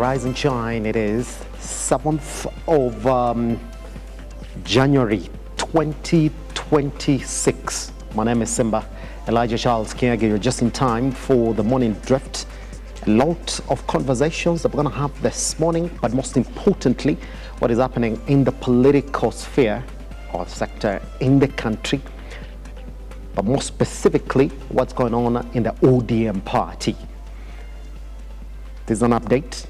Rise and shine. It is 7th of January 2026. My name is Simba Elijah Charles Kiage. You're just in time for the morning drift. A lot of conversations that we're going to have this morning, but most importantly, what is happening in the political sphere or sector in the country, but more specifically, what's going on in the ODM party. There's an update.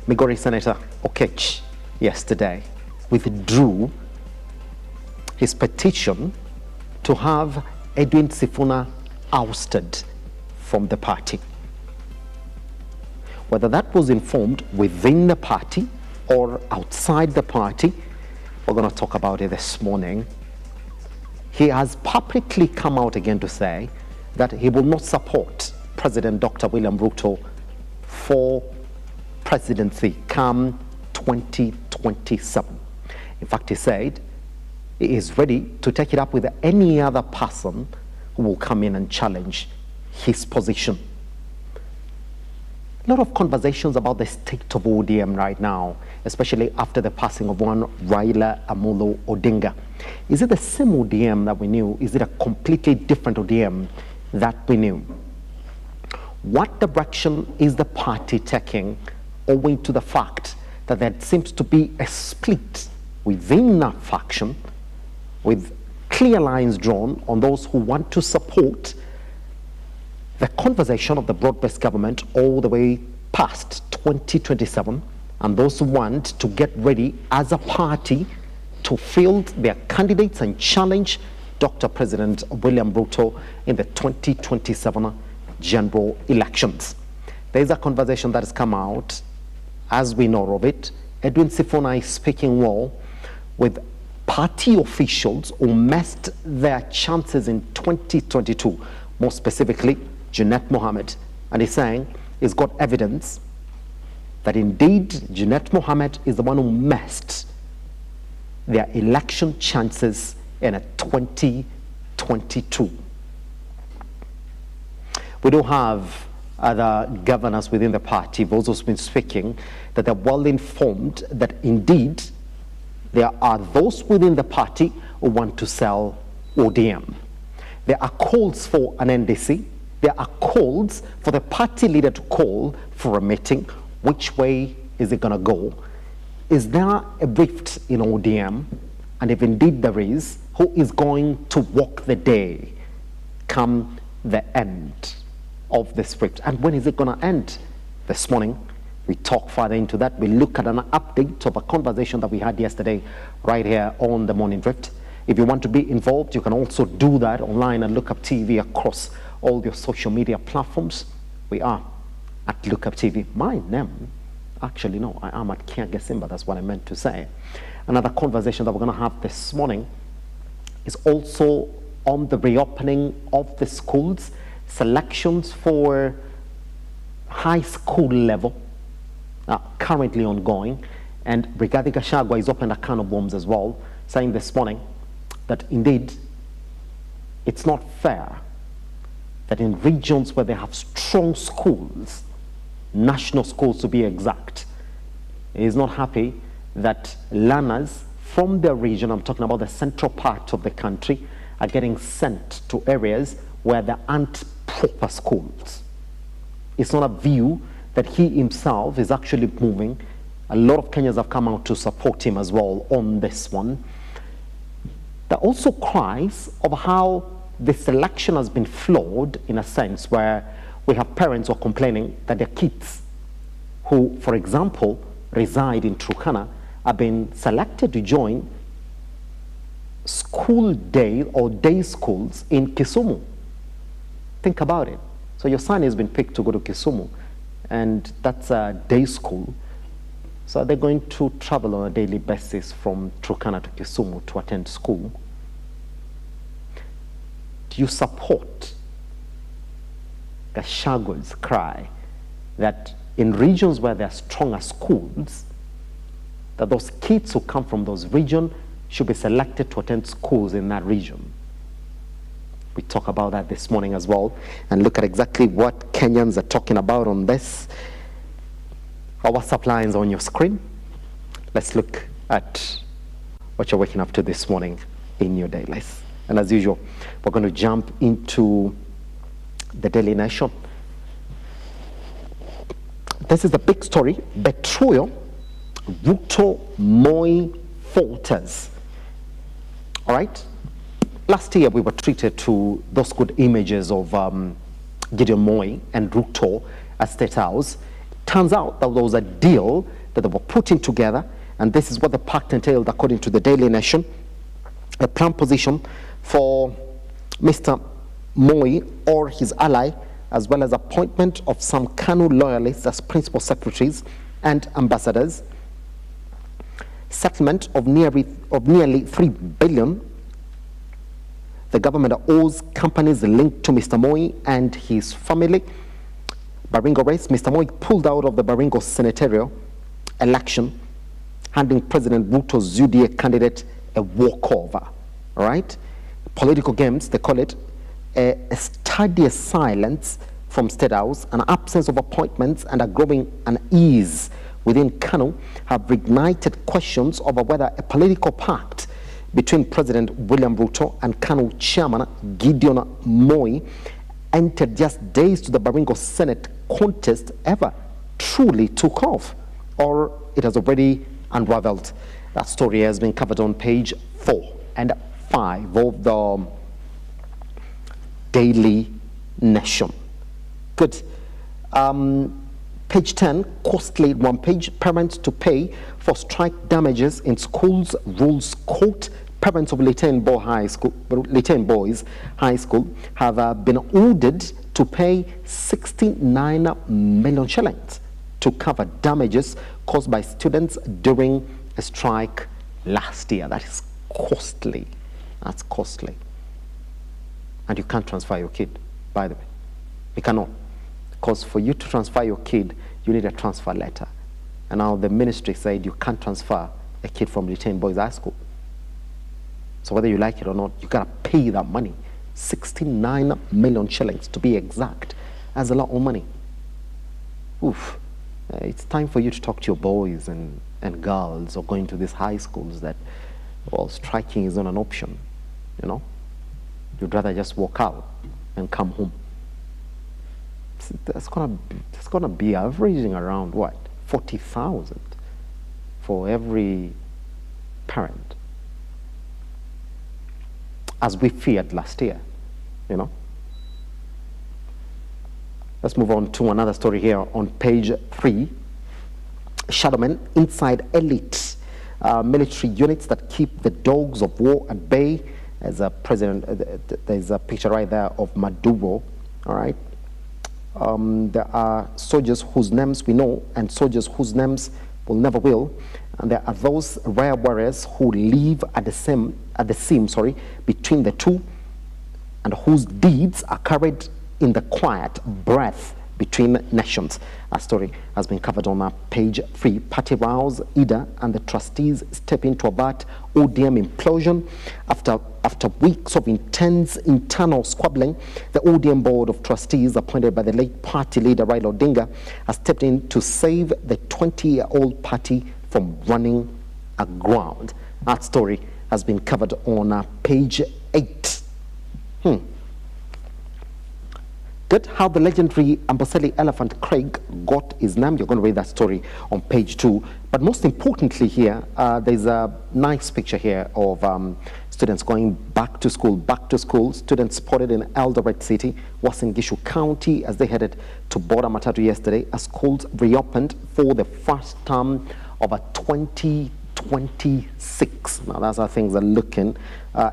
Migori Senator Okech yesterday withdrew his petition to have Edwin Sifuna ousted from the party. Whether that was informed within the party or outside the party, we're going to talk about it this morning. He has publicly come out again to say that he will not support President Dr. William Ruto for presidency come 2027. In fact, he said he is ready to take it up with any other person who will come in and challenge his position. A lot of conversations about the state of ODM right now, especially after the passing of one Raila Amolo Odinga. Is it the same ODM that we knew? Is it a completely different ODM that we knew? What direction is the party taking, owing to the fact that there seems to be a split within that faction, with clear lines drawn on those who want to support the conversation of the broad-based government all the way past 2027, and those who want to get ready as a party to field their candidates and challenge Dr. President William Ruto in the 2027 general elections. There's a conversation that has come out, as we know of it. Edwin Sifuna is speaking well with party officials who messed their chances in 2022, more specifically Junet Mohammed, and he's saying he's got evidence that indeed Junet Mohammed is the one who messed their election chances in a 2022. We do have other governors within the party who've also been speaking that they're well informed that indeed there are those within the party who want to sell ODM. There are calls for an NDC. There are calls for the party leader to call for a meeting. Which way is it going to go? Is there a rift in ODM? And if indeed there is, who is going to walk the day come the end of this rift? And when is it going to end? This morning, we talk further into that. We look at an update of a conversation that we had yesterday right here on the Morning Drift. If you want to be involved, you can also do that online and Look Up TV across all your social media platforms. We are at Look Up TV. My name, actually no, I am at Kiage Simba. That's what I meant to say. Another conversation that we're going to have this morning is also on the reopening of the schools. Selections for high school level are currently ongoing, and Brigadier Gachagua has opened a can of worms as well, saying this morning that indeed it's not fair that in regions where they have strong schools, national schools to be exact, he is not happy that learners from their region, I'm talking about the central part of the country, are getting sent to areas where there aren't proper schools. It's not a view that he himself is actually moving. A lot of Kenyans have come out to support him as well on this one. There are also cries of how the selection has been flawed, in a sense where we have parents who are complaining that their kids who, for example, reside in Turkana are being selected to join school day or day schools in Kisumu. Think about it. So your son has been picked to go to Kisumu, and that's a day school. So they're going to travel on a daily basis from Turkana to Kisumu to attend school. Do you support Gashagua's cry that in regions where there are stronger schools, that those kids who come from those regions should be selected to attend schools in that region? We talk about that this morning as well, and look at exactly what Kenyans are talking about on this. Our WhatsApp lines on your screen. Let's look at what you're waking up to this morning in your dailies. And as usual, we're going to jump into the Daily Nation. This is the big story. Betrayal, Ruto Moi falters. All right? Last year, we were treated to those good images of Gideon Moi and Ruto at State House. Turns out that there was a deal that they were putting together, and this is what the pact entailed according to the Daily Nation. A planned position for Mr. Moi or his ally, as well as appointment of some KANU loyalists as principal secretaries and ambassadors. Settlement of nearly 3 billion. The government owes companies linked to Mr. Moi and his family. Baringo race, Mr. Moi pulled out of the Baringo senatorial election, handing President Ruto's UDA candidate a walkover. All right? Political games, they call it, a studious silence from State House, an absence of appointments, and a growing unease within KANU have reignited questions over whether a political pact between President William Ruto and KANU chairman Gideon Moi, entered just days to the Baringo Senate contest, ever truly took off, or it has already unraveled. That story has been covered on page 4 and 5 of the Daily Nation. Good. Page 10, costly one page, parents to pay for strike damages in schools rules court. Parents of Leighton Boys High School have been ordered to pay 69 million shillings to cover damages caused by students during a strike last year. That is costly. That's costly. And you can't transfer your kid, by the way. You cannot. Because for you to transfer your kid, you need a transfer letter. And now the ministry said you can't transfer a kid from Leighton Boys High School. So whether you like it or not, you gotta pay that money. 69 million shillings to be exact. That's a lot of money. Oof. It's time for you to talk to your boys and girls or going to these high schools that, well, striking is not an option, you know? You'd rather just walk out and come home. That's gonna be averaging around what? 40,000 for every parent, as we feared last year, you know. Let's move on to another story here on page 3. Shadowmen inside elite military units that keep the dogs of war at bay. There's a picture right there of Maduro. All right. There are soldiers whose names we know and soldiers whose names will never will, and there are those rare warriors who live at the seam between the two, and whose deeds are carried in the quiet breath between nations. Our story has been covered on page 3. Party rows, Ida and the trustees step in to avert ODM implosion. After weeks of intense internal squabbling, the ODM board of trustees, appointed by the late party leader Raila Odinga, has stepped in to save the 20-year-old party from running aground. That story has been covered on page 8. Good. How the legendary Amboseli elephant Craig got his name. You're going to read that story on page 2. But most importantly here, there's a nice picture here of students going back to school. Students spotted in Eldoret City, Uasin Gishu County, as they headed to Border Matatu yesterday, as schools reopened for the first term of a 2026. Now that's how things are looking.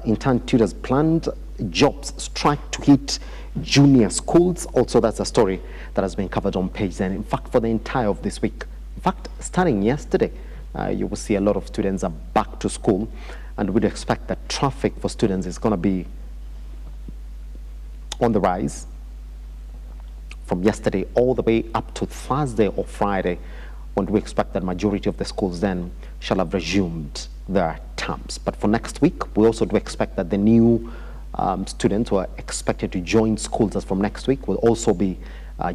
Intern tutors planned jobs strike to hit junior schools. Also, that's a story that has been covered on page 10. In fact, for the entire of this week, in fact, starting yesterday, you will see a lot of students are back to school, and we'd expect that traffic for students is going to be on the rise from yesterday all the way up to Thursday or Friday, when we expect that majority of the schools then shall have resumed their terms. But for next week, we also do expect that the new students who are expected to join schools as from next week will also be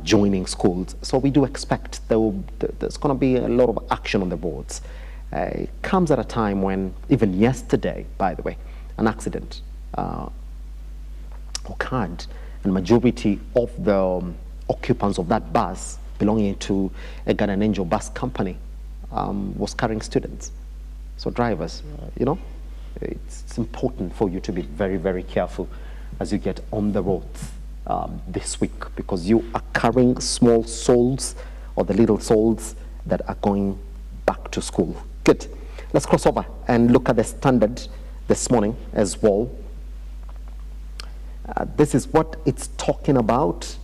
joining schools. So we do expect there's going to be a lot of action on the roads. It comes at a time when, even yesterday, by the way, an accident occurred, and majority of the occupants of that bus belonging to a Guardian Angel bus company was carrying students. So drivers, it's important for you to be very, very careful as you get on the roads this week, because you are carrying small souls, or the little souls that are going back to school. Good. Let's cross over and look at the Standard this morning as well. This is what it's talking about.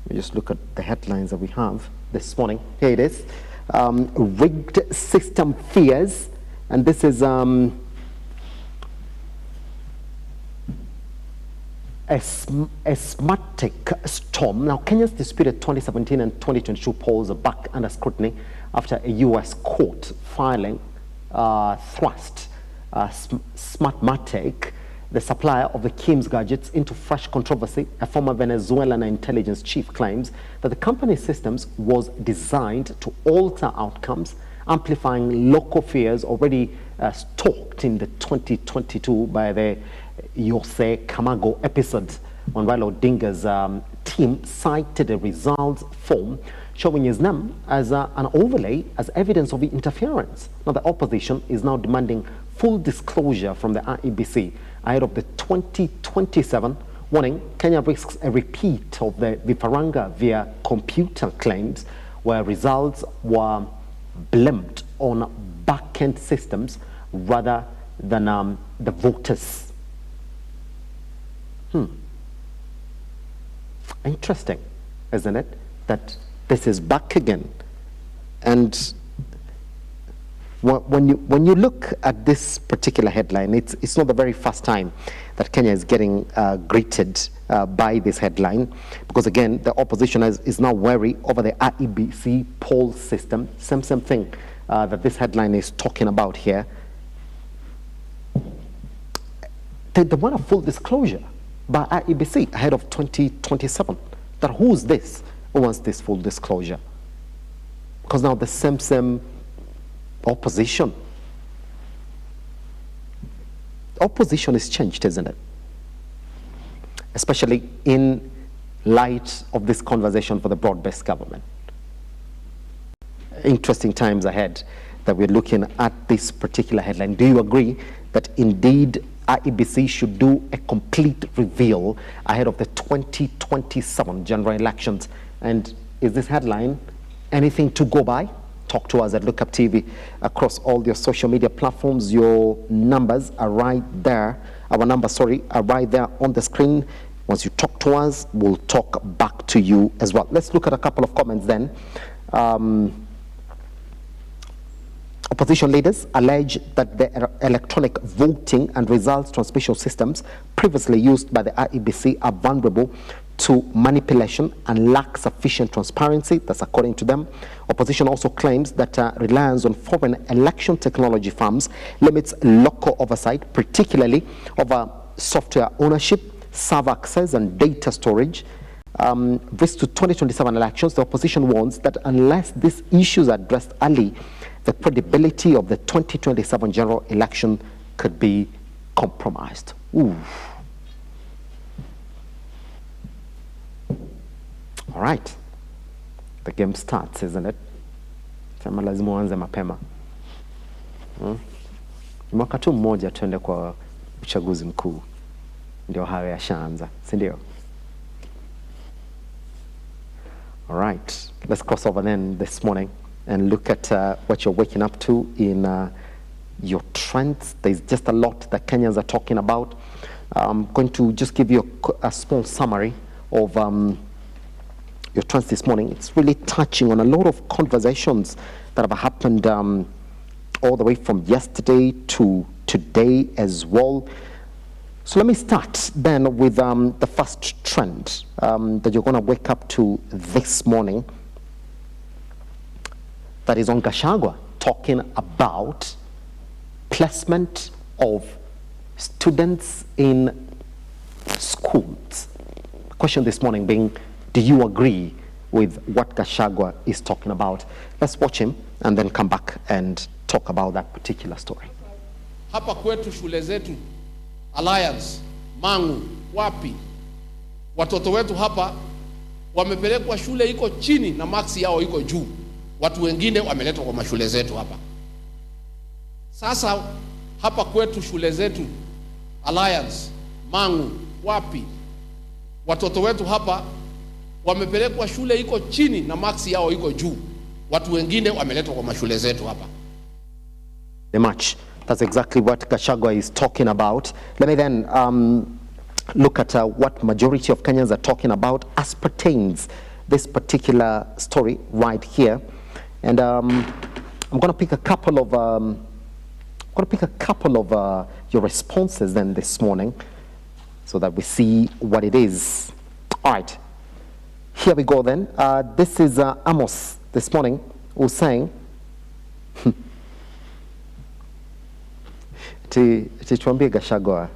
We just look at the headlines that we have this morning. Here it is. Rigged system fears. And this is a Smartec storm. Now, Kenya's disputed 2017 and 2022 polls are back under scrutiny after a U.S. court filing thrust Smartec, the supplier of the Kim's gadgets, into fresh controversy. A former Venezuelan intelligence chief claims that the company's systems was designed to alter outcomes, amplifying local fears already stoked in the 2022 by the Yose Kamago episode, when Raila Odinga's team cited a results form showing his name as an overlay as evidence of the interference. Now, the opposition is now demanding full disclosure from the IEBC ahead of the 2027, warning Kenya risks a repeat of the Vifaranga via computer claims, where results were blamed on back-end systems rather than the voters. Interesting, isn't it, that this is back again? And when you look at this particular headline, it's not the very first time that Kenya is getting greeted by this headline, because again, the opposition is now wary over the IEBC poll system. Same thing that this headline is talking about here. They want a full disclosure by IEBC ahead of 2027. That who's this? Who wants this full disclosure? Because now the same opposition is changed, isn't it? Especially in light of this conversation for the broad-based government. Interesting times ahead that we're looking at this particular headline. Do you agree that indeed IEBC should do a complete reveal ahead of the 2027 general elections? And is this headline anything to go by? Talk to us at Look Up TV across all your social media platforms. Your numbers are right there. Our numbers, are right there on the screen. Once you talk to us, we'll talk back to you as well. Let's look at a couple of comments then. Opposition leaders allege that the electronic voting and results transmission systems previously used by the IEBC are vulnerable to manipulation and lack sufficient transparency. That's according to them. Opposition also claims that reliance on foreign election technology firms limits local oversight, particularly over software ownership, server access, and data storage. Risk to 2027 elections, the opposition warns that unless these issues are addressed early, the credibility of the 2027 general election could be compromised. Ooh. All right. The game starts, isn't it? Sema lazima uanze mapema. Mwaka tu mmoja tuende kwa uchaguzi mkuu. Ndio hayo yashaanza, si ndio? All right. Let's cross over then this morning and look at what you're waking up to in your trends. There's just a lot that Kenyans are talking about. I'm going to just give you a small summary of your trends this morning. It's really touching on a lot of conversations that have happened all the way from yesterday to today as well. So let me start then with the first trend that you're going to wake up to this morning. That is on Gachagua, talking about placement of students in schools. question this morning being, do you agree with what Gachagua is talking about? Let's watch him and then come back and talk about that particular story. Hapa kwetu shule zetu, Alliance, Mangu, wapi, watoto wetu hapa wamepelekwa shule iko chini na maksi yao iko juu. Watu wengine wameletwa kwa mashule zetu hapa. Sasa hapa kwetu shule zetu, Alliance, Mangu, wapi, watoto wetu hapa wamepelekwa shule iko chini na maksi yao iko juu. Watu wengine wameletwa kwa mashule zetu hapa. The match. That's exactly what Gachagua is talking about. Let me then look at what majority of Kenyans are talking about as pertains this particular story right here. And I'm going to pick a couple of your responses then this morning, so that we see what it is. All right, here we go then. This is Amos this morning, who's saying, tuambie Gachagua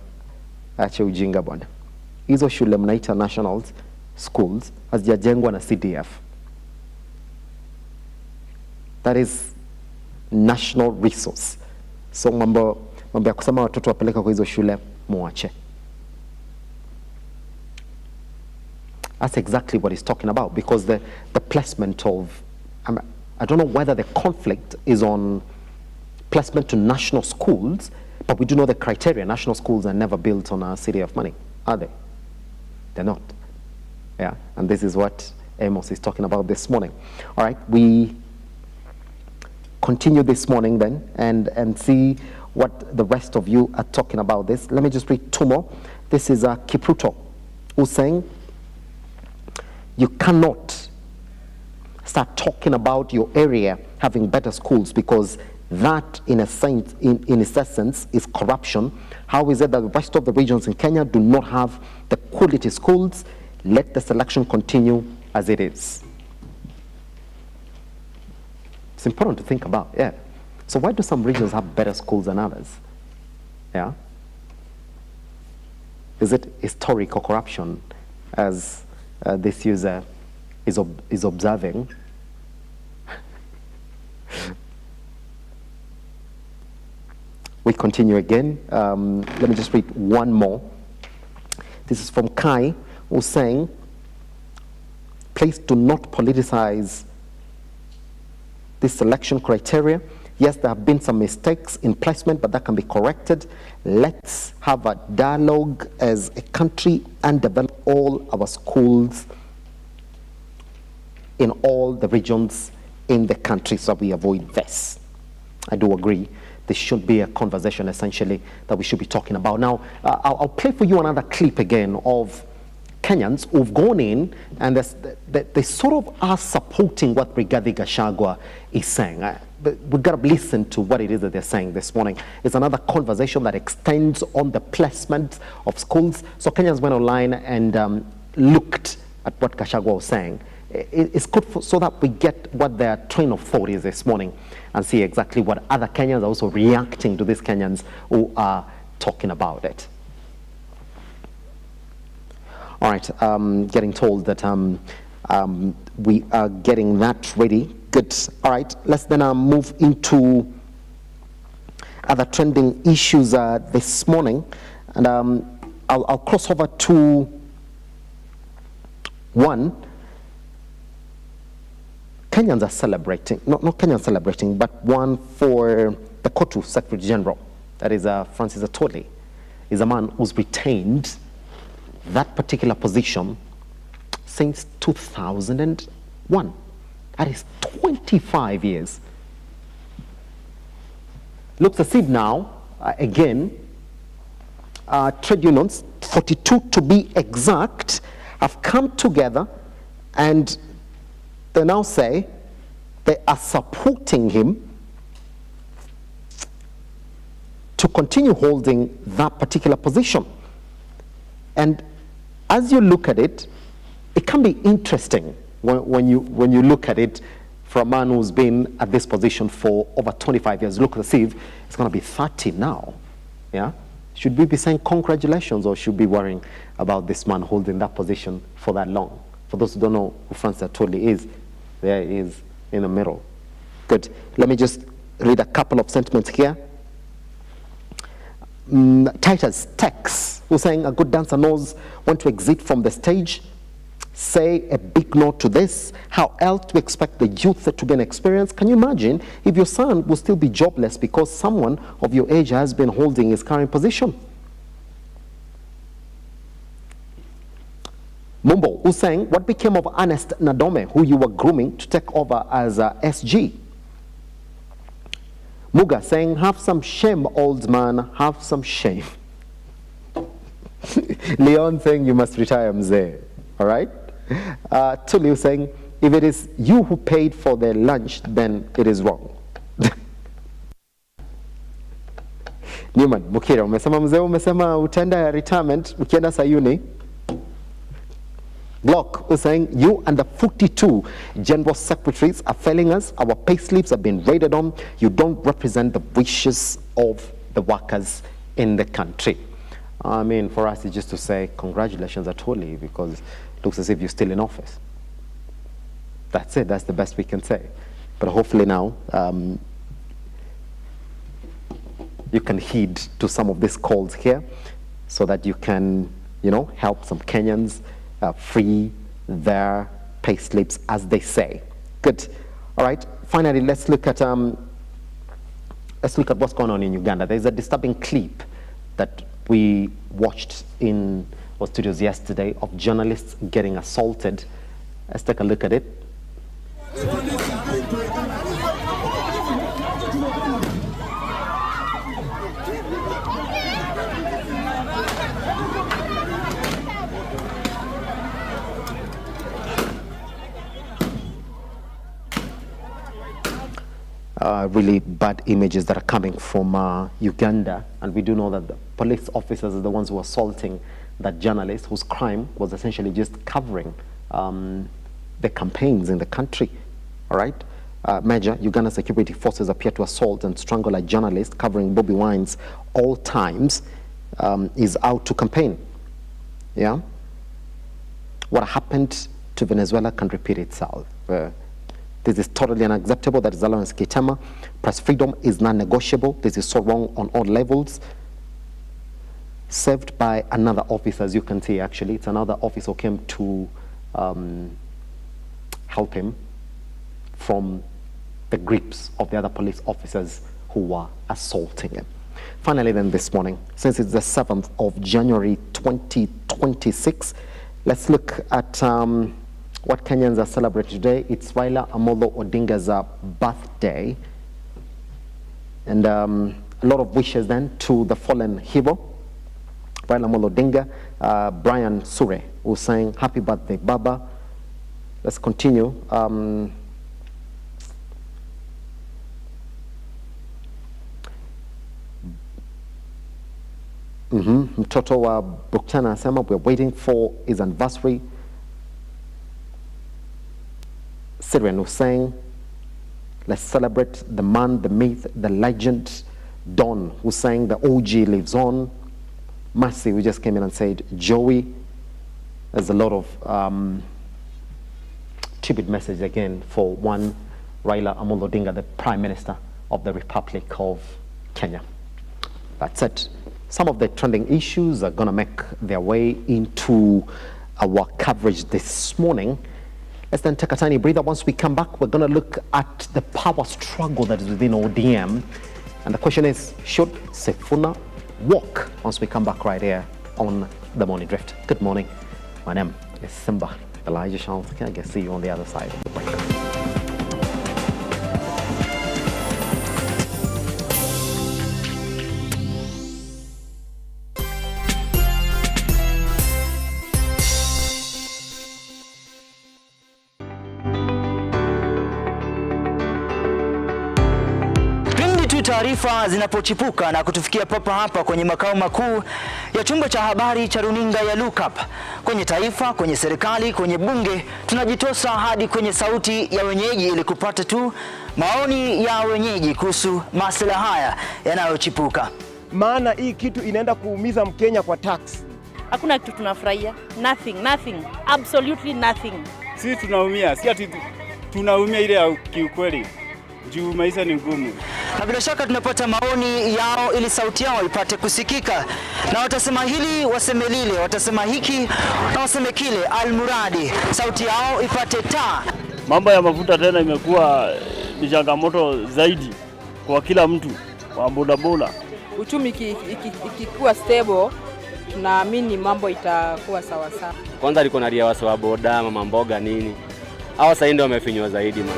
ache ujinga bwana. Hizo shule mnaita national schools hazijajengwa na CDF. That is national resource. So mambo ya kusema watoto wapeleka kwa hizo shule muache. That's exactly what he's talking about, because the placement of, I don't know whether the conflict is on placement to national schools, but we do know the criteria. National schools are never built on a city of money, are they? They're not. Yeah, and this is what Amos is talking about this morning. All right, we continue this morning then and see what the rest of you are talking about this. Let me just read two more. This is Kipruto, who's saying, you cannot start talking about your area having better schools, because that, in its essence, is corruption. How is it that the rest of the regions in Kenya do not have the quality schools? Let the selection continue as it is. It's important to think about, yeah. So why do some regions have better schools than others? Yeah. Is it historical corruption, as this user is observing? We continue again. Let me just read one more. This is from Kai, who's saying, please do not politicize this selection criteria. Yes, there have been some mistakes in placement, but that can be corrected. Let's have a dialogue as a country and develop all our schools in all the regions in the country, so we avoid this. I do agree. This should be a conversation, essentially, that we should be talking about. Now, I'll play for you another clip again of Kenyans who've gone in and they sort of are supporting what Rigathi Gachagua is saying. But we've got to listen to what it is that they're saying this morning. It's another conversation that extends on the placement of schools. So Kenyans went online and looked at what Gachagua was saying. It's good so that we get what their train of thought is this morning and see exactly what other Kenyans are also reacting to these Kenyans who are talking about it. All right, getting told that we are getting that ready. Good. All right, let's then move into other trending issues this morning. And I'll cross over to one. Kenyans are celebrating, not Kenyans celebrating, but one for the Kotu Secretary General. That is Francis Atwoli. Is a man who's retained that particular position since 2001. That is 25 years. Looks as if now, again, trade unions, 42 to be exact, have come together and they now say they are supporting him to continue holding that particular position. And as you look at it, it can be interesting when you look at it from a man who's been at this position for over 25 years. Look as if it's going to be 30 now. Yeah? Should we be saying congratulations, or should we be worrying about this man holding that position for that long. For those who don't know who Francis Atwoli is, there he is in the middle. Good. Let me just read a couple of sentiments here. Titus Tex, who's saying a good dancer knows when to exit from the stage. Say a big no to this. How else to expect the youth to gain experience? Can you imagine if your son will still be jobless because someone of your age has been holding his current position? Mumbo, who's saying, what became of Ernest Nadome, who you were grooming to take over as SG? Muga saying, have some shame, old man, have some shame. Leon saying, you must retire, mzee. All right? Tulu saying, if it is you who paid for the lunch, then it is wrong. Newman, Mukira, umesema mzee, umesema utenda retirement, ukienda sayuni. Block was saying, you and the 42 general secretaries are failing us. Our pay slips have been raided on. You don't represent the wishes of the workers in the country. I mean, for us, it's just to say, congratulations Atwoli, because it looks as if you're still in office. That's it. That's the best we can say. But hopefully now, you can heed to some of these calls here so that you can, you know, help some Kenyans free their pay slips, as they say. Good. All right. Finally, let's look at what's going on in Uganda. There's a disturbing clip that we watched in our studios yesterday of journalists getting assaulted. Let's take a look at it. Really bad images that are coming from Uganda, and we do know that the police officers are the ones who are assaulting that journalist whose crime was essentially just covering the campaigns in the country. All right, Major, Uganda security forces appear to assault and strangle a journalist covering Bobi Wine's all times is out to campaign. Yeah, what happened to Venezuela can repeat itself. This is totally unacceptable. That is Allowance Kitama. Press freedom is non-negotiable. This is so wrong on all levels. Served by another officer, as you can see, actually. It's another officer who came to help him from the grips of the other police officers who were assaulting him. Finally, then, this morning, since it's the 7th of January 2026, let's look at what Kenyans are celebrating today. It's Raila Amolo Odinga's birthday. And a lot of wishes then to the fallen hero, Raila Amolo Odinga. Brian Sure, who's saying, happy birthday, Baba. Let's continue. Mtoto wa Buktana asema, we're waiting for his anniversary. Syrian was saying, let's celebrate the man, the myth, the legend. Don, who's saying the OG lives on. Mercy, who just came in and said, Joey. There's a lot of tribute message again for one Raila Amolo Odinga, the Prime Minister of the Republic of Kenya. That's it. Some of the trending issues are going to make their way into our coverage this morning. Let's then take a tiny breather. Once we come back, we're going to look at the power struggle that is within ODM. And the question is, should Sifuna walk? Once we come back right here on The Morning Drift. Good morning. My name is Simba Elijah Charles. I can see you on the other side of the break. Taarifa zinapochipuka na kutufikia papa hapa kwenye makao makuu ya chumba cha habari cha runinga ya Lookup, kwenye taifa, kwenye serikali, kwenye bunge, tunajitosa hadi kwenye sauti ya wenyeji ili kupata tu maoni ya wenyeji kuhusu masuala haya yanayochipuka. Maana hii kitu inaenda kuumiza Mkenya kwa tax. Hakuna kitu tunafurahia. Nothing. Absolutely nothing. Sisi tunaumia, si ati tunaumia ile ya kiukweli. Juu maisha ni ngumu. Na bila shaka tunapata maoni yao ili sauti yao ipate kusikika. Na watasema hili, waseme lile, watasema hiki na waseme kile, almuradi sauti yao ipate taa. Mambo ya mafuta tena imekuwa ni changamoto zaidi kwa kila mtu wa bodaboda. Uchumi ikikuwa stable, tunaamini mambo itakuwa sawa sawa. Kwanza liko na ria wasa wa boda, mama mboga nini. Hao sasa ndio wamefinywa zaidi man.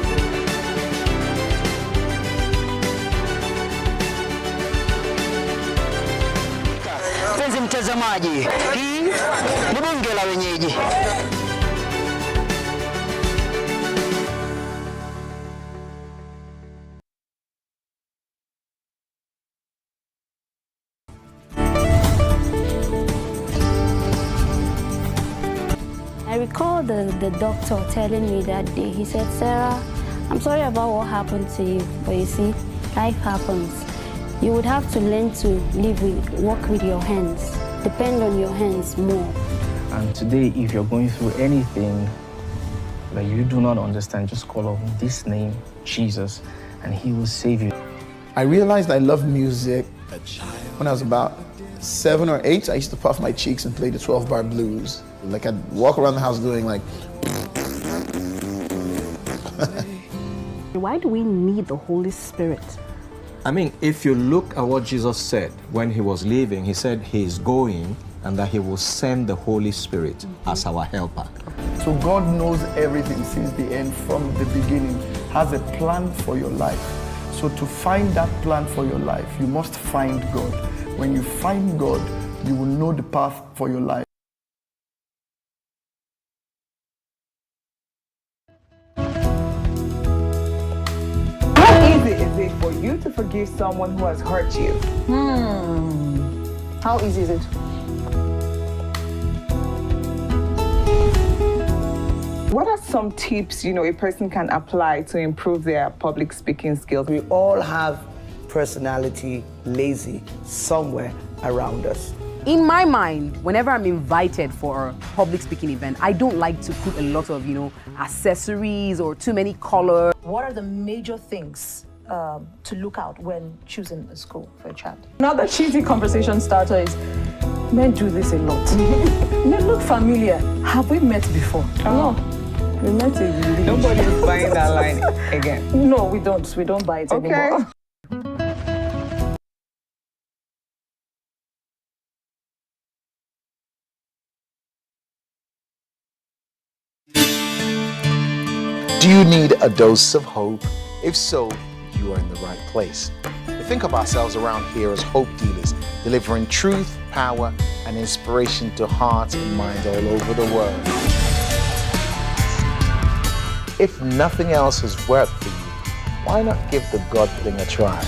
Mpenzi mtazamaji, hii ni bunge la wenyeji. I recall the doctor telling me that day, he said, "Sarah, I'm sorry about what happened to you, but you see, life happens. You would have to learn to work with your hands, depend on your hands more." And today, if you're going through anything that you do not understand, just call on this name, Jesus, and he will save you. I realized I loved music when I was about 7 or 8. I used to puff my cheeks and play the 12-bar blues. Like I'd walk around the house doing like. Why do we need the Holy Spirit? I mean, if you look at what Jesus said when he was leaving, he said he is going and that he will send the Holy Spirit as our helper. So God knows everything since the end, from the beginning, has a plan for your life. So to find that plan for your life, you must find God. When you find God, you will know the path for your life. How easy is it for you to forgive someone who has hurt you? How easy is it? What are some tips, a person can apply to improve their public speaking skills? We all have personality lazy somewhere around us. In my mind, whenever I'm invited for a public speaking event, I don't like to put a lot of, accessories or too many colors. What are the major things to look out when choosing a school for a child? Another cheesy conversation starter is, men do this a lot. They look familiar. Have we met before? No. We met again. Nobody is buying that line again. No, we don't. We don't buy it anymore. Do you need a dose of hope? If so, you are in the right place. We think of ourselves around here as hope dealers, delivering truth, power, and inspiration to hearts and minds all over the world. If nothing else has worked for you, why not give the God thing a try?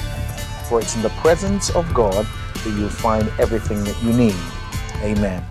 For it's in the presence of God that you'll find everything that you need. Amen.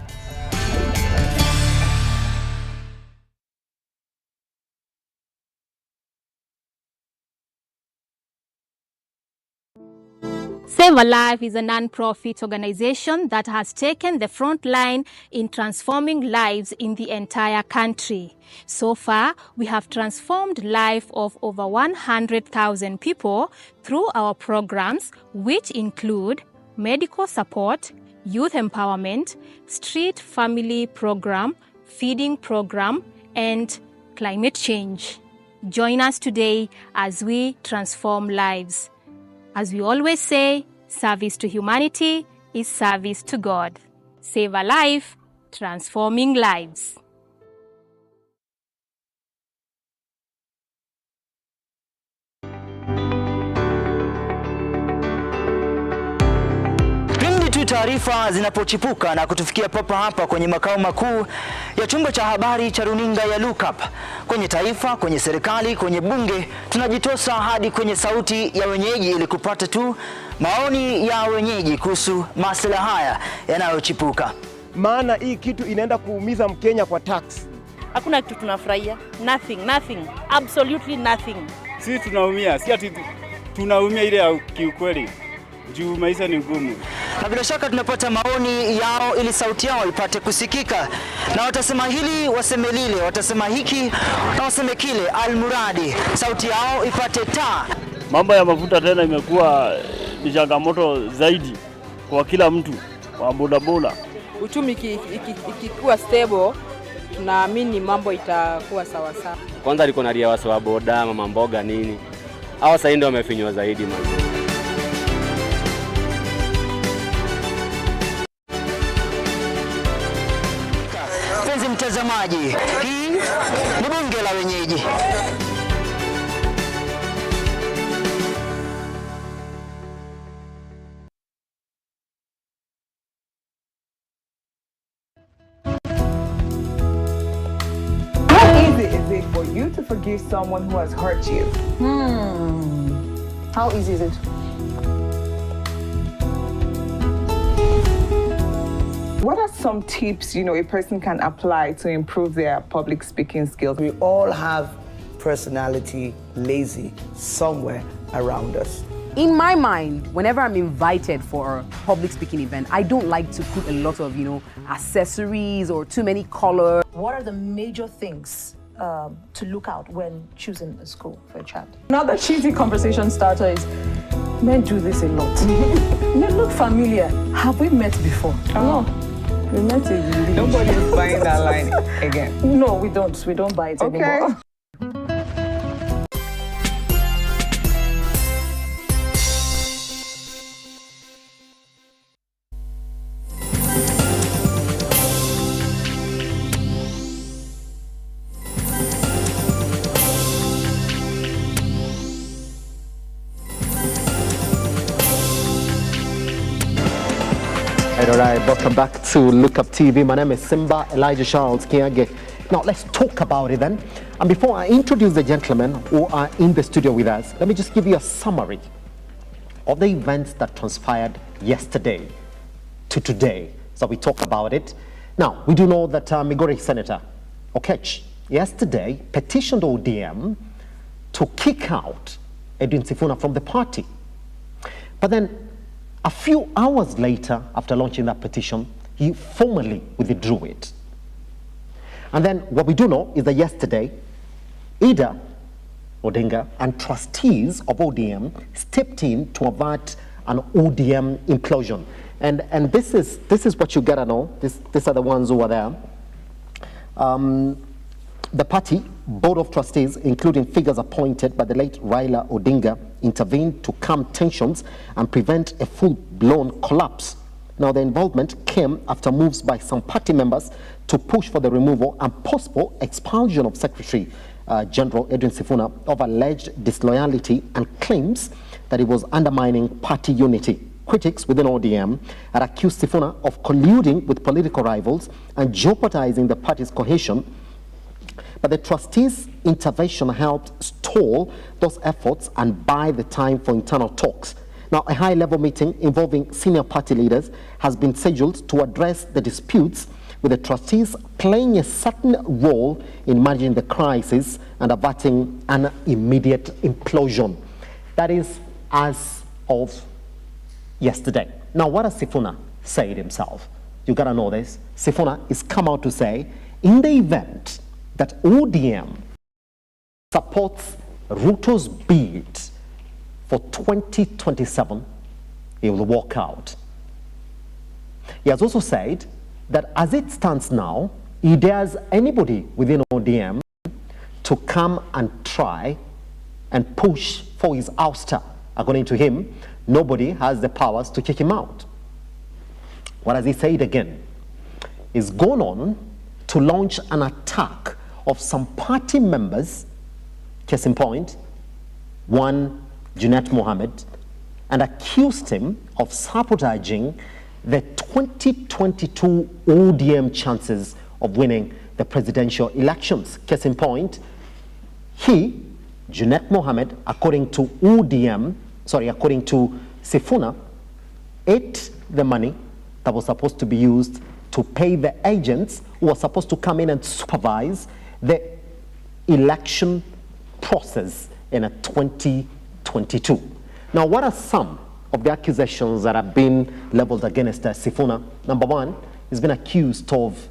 Save a Life is a non-profit organization that has taken the front line in transforming lives in the entire country. So far, we have transformed life of over 100,000 people through our programs, which include medical support, youth empowerment, street family program, feeding program, and climate change. Join us today as we transform lives. As we always say, service to humanity is service to God. Save a life, transforming lives. Taarifa zinapochipuka na kutufikia papa hapa kwenye makao makuu ya chumba cha habari cha runinga ya Lookup, kwenye taifa, kwenye serikali, kwenye bunge, tunajitosa hadi kwenye sauti ya wenyeji ili kupata tu maoni ya wenyeji kuhusu masuala haya yanayochipuka. Maana hii kitu inaenda kuumiza Mkenya kwa tax. Hakuna kitu tunafurahia. Nothing. Absolutely nothing. Sisi tunaumia, si ati tunaumia ile ya kiukweli. Juu maisha ni ngumu. na bila shaka tunapata maoni yao ili sauti yao ipate kusikika, na watasema hili waseme lile, watasema hiki na waseme kile, almuradi sauti yao ipate taa. Mambo ya mafuta tena imekuwa ni changamoto zaidi kwa kila mtu wa bodaboda. Uchumi ikikuwa stable, tunaamini mambo itakuwa sawa sawa. Kwanza liko na ria wa boda, mama mboga nini. Hao sasa ndio wamefinywa zaidi man. Mpenzi mtazamaji, hii ni bunge la wenyeji. For you to forgive someone who has hurt you? How easy is it? What are some tips, a person can apply to improve their public speaking skills? We all have personality lazy somewhere around us. In my mind, whenever I'm invited for a public speaking event, I don't like to put a lot of, accessories or too many colors. What are the major things to look out when choosing a school for a child? Another cheesy conversation starter is, men do this a lot. They look familiar. Have we met before? No. We met again. Nobody's buying that line again. No, we don't. We don't buy it anymore. All right, welcome back to Look Up TV. My name is Simba Elijah Charles Kiage. Now let's talk about it then. And before I introduce the gentlemen who are in the studio with us, let me just give you a summary of the events that transpired yesterday to today. So we talk about it. Now, we do know that Migori Senator Okech yesterday petitioned ODM to kick out Edwin Sifuna from the party. But then a few hours later, after launching that petition, he formally withdrew it. And then what we do know is that yesterday, Ida Odinga and trustees of ODM stepped in to avert an ODM implosion. And this is what you gotta know. These are the ones who were there. The party board of trustees, including figures appointed by the late Raila Odinga, intervened to calm tensions and prevent a full-blown collapse. Now, the involvement came after moves by some party members to push for the removal and possible expulsion of Secretary General Edwin Sifuna of alleged disloyalty and claims that he was undermining party unity. Critics within ODM had accused Sifuna of colluding with political rivals and jeopardizing the party's cohesion. But the trustees' intervention helped stall those efforts and buy the time for internal talks. Now, a high-level meeting involving senior party leaders has been scheduled to address the disputes, with the trustees playing a certain role in managing the crisis and averting an immediate implosion. That is as of yesterday. Now, what has Sifuna said himself? You gotta know this. Sifuna is come out to say, in the event that ODM supports Ruto's bid for 2027, he will walk out. He has also said that as it stands now, he dares anybody within ODM to come and try and push for his ouster. According to him, nobody has the powers to kick him out. What has he said again? He's gone on to launch an attack of some party members, case in point, one Junet Mohammed, and accused him of sabotaging the 2022 ODM chances of winning the presidential elections. Case in point, he, Junet Mohammed, according to Sifuna, ate the money that was supposed to be used to pay the agents who were supposed to come in and supervise the election process in a 2022. Now, what are some of the accusations that have been leveled against Sifuna. Number one, he's been accused of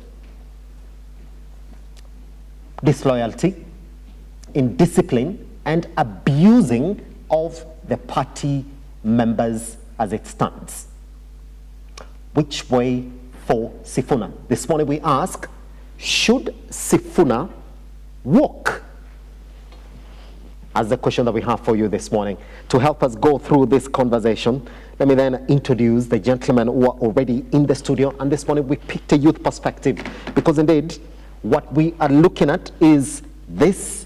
disloyalty, indiscipline, and abusing of the party members as it stands. Which way for Sifuna? This morning we ask, should Sifuna walk? As the question that we have for you this morning. To help us go through this conversation, let me then introduce the gentlemen who are already in the studio. And this morning we picked a youth perspective because indeed what we are looking at is this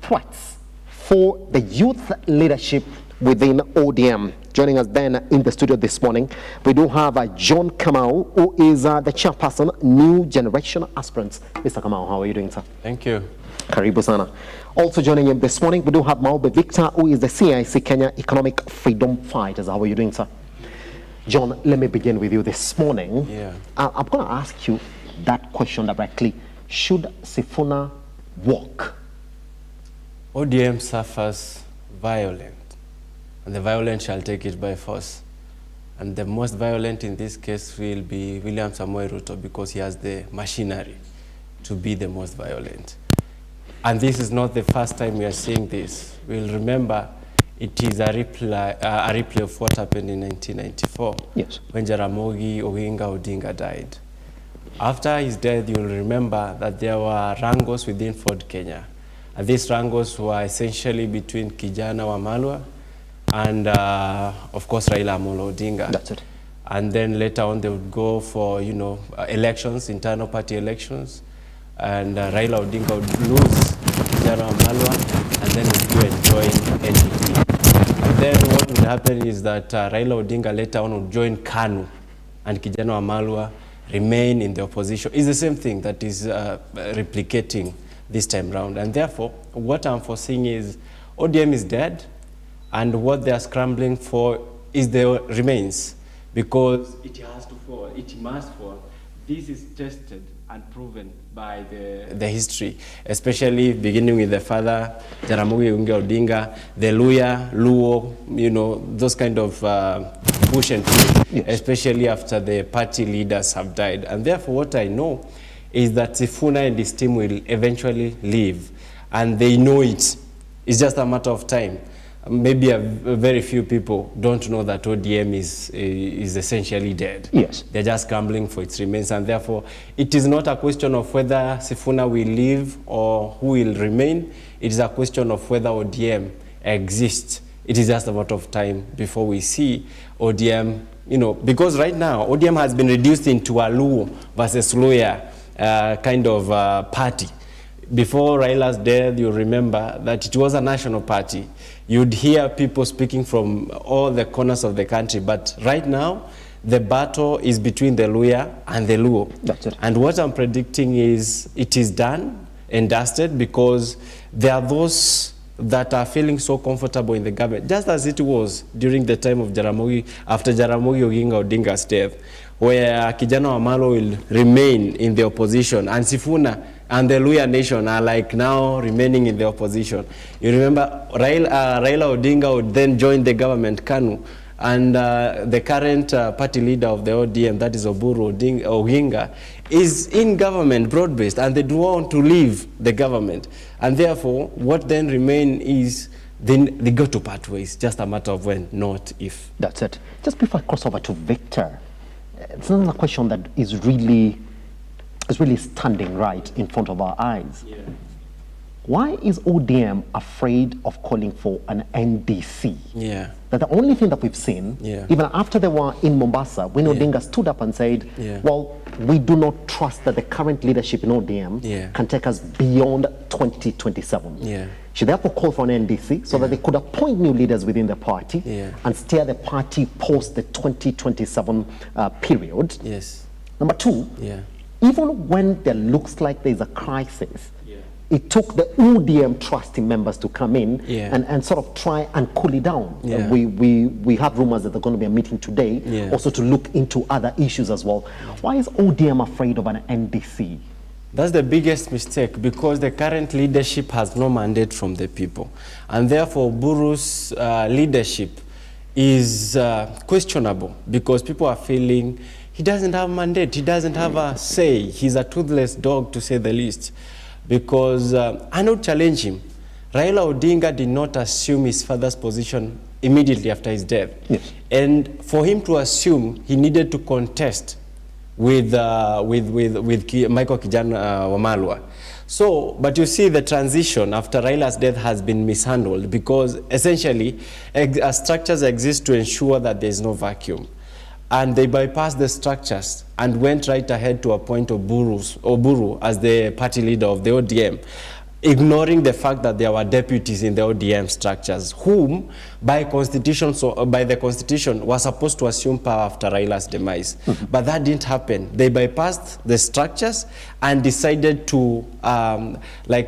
threats for the youth leadership within ODM. Joining us then in the studio this morning, we do have John Kamau, who is the chairperson, New Generation Aspirants. Mr. Kamau, how are you doing, sir? Thank you. Karibu sana. Also joining him this morning, we do have Maube Victor, who is the CIC Kenya Economic Freedom Fighters. How are you doing, sir? John, let me begin with you this morning. Yeah. I'm going to ask you that question directly. Should Sifuna walk? ODM suffers violence, and the violent shall take it by force. And the most violent in this case will be William Samoei Ruto, because he has the machinery to be the most violent. And this is not the first time we are seeing this. We'll remember it is a replay of what happened in 1994, yes, when Jaramogi Oginga Odinga died. After his death, you'll remember that there were wrangles within Ford Kenya. And these wrangles were essentially between Kijana Wamalwa and, of course, Raila Amolo Odinga. That's it. And then later on, they would go for, elections, internal party elections. And Raila Odinga would lose Kijana Wamalwa, and then would go and join NDP. And then what would happen is that Raila Odinga later on would join KANU, and Kijana Wamalwa remain in the opposition. It's the same thing that is replicating this time round. And therefore, what I'm foreseeing is ODM is dead, and what they are scrambling for is the remains, because it has to fall, it must fall. This is tested and proven by the history, especially beginning with the father, Jaramogi Oginga Odinga, the Luo, those kind of push and pull, yes, especially after the party leaders have died. And therefore, what I know is that Sifuna and his team will eventually leave, and they know it. It's just a matter of time. Maybe a very few people don't know that ODM is essentially dead. Yes. They're just scrambling for its remains, and therefore it is not a question of whether Sifuna will leave or who will remain. It is a question of whether ODM exists. It is just a matter of time before we see ODM, because right now ODM has been reduced into a Luo versus Luya kind of party. Before Raila's death, you remember that it was a national party. You'd hear people speaking from all the corners of the country, but right now, the battle is between the Luya and the Luo. That's it. And what I'm predicting is it is done and dusted, because there are those that are feeling so comfortable in the government, just as it was during the time of Jaramogi, after Jaramogi Oginga Odinga's death, where Kijana Wamalwa will remain in the opposition, and Sifuna and the Luya nation are like now remaining in the opposition. You remember Raila Odinga would then join the government, KANU, and the current party leader of the ODM, that is Oburu Oginga, is in government, broad-based, and they do want to leave the government. And therefore, what then remain is then they go to part ways, just a matter of when, not if. That's it. Just before I cross over to Victor, it's another question that is really standing right in front of our eyes. Yeah. Why is ODM afraid of calling for an NDC? Yeah. That the only thing that we've seen, even after they were in Mombasa, when Odinga stood up and said, well, we do not trust that the current leadership in ODM can take us beyond 2027. Yeah. She therefore called for an NDC so that they could appoint new leaders within the party and steer the party post the 2027 period. Yes. Number two, even when there looks like there's a crisis, it took the ODM trusting members to come in and sort of try and cool it down. We have rumors that there's going to be a meeting today also to look into other issues as well. Why is ODM afraid of an NDC? That's the biggest mistake, because the current leadership has no mandate from the people. And therefore, Buru's leadership is questionable because people are feeling he doesn't have mandate, he doesn't have a say, he's a toothless dog to say the least. Because I don't challenge him. Raila Odinga did not assume his father's position immediately after his death. Yes. And for him to assume, he needed to contest with Michael Kijana Wamalwa. So, but you see the transition after Raila's death has been mishandled because essentially structures exist to ensure that there is no vacuum. And they bypassed the structures and went right ahead to appoint Oburu as the party leader of the ODM, ignoring the fact that there were deputies in the ODM structures, whom by the constitution were supposed to assume power after Raila's demise. But that didn't happen. They bypassed the structures and decided to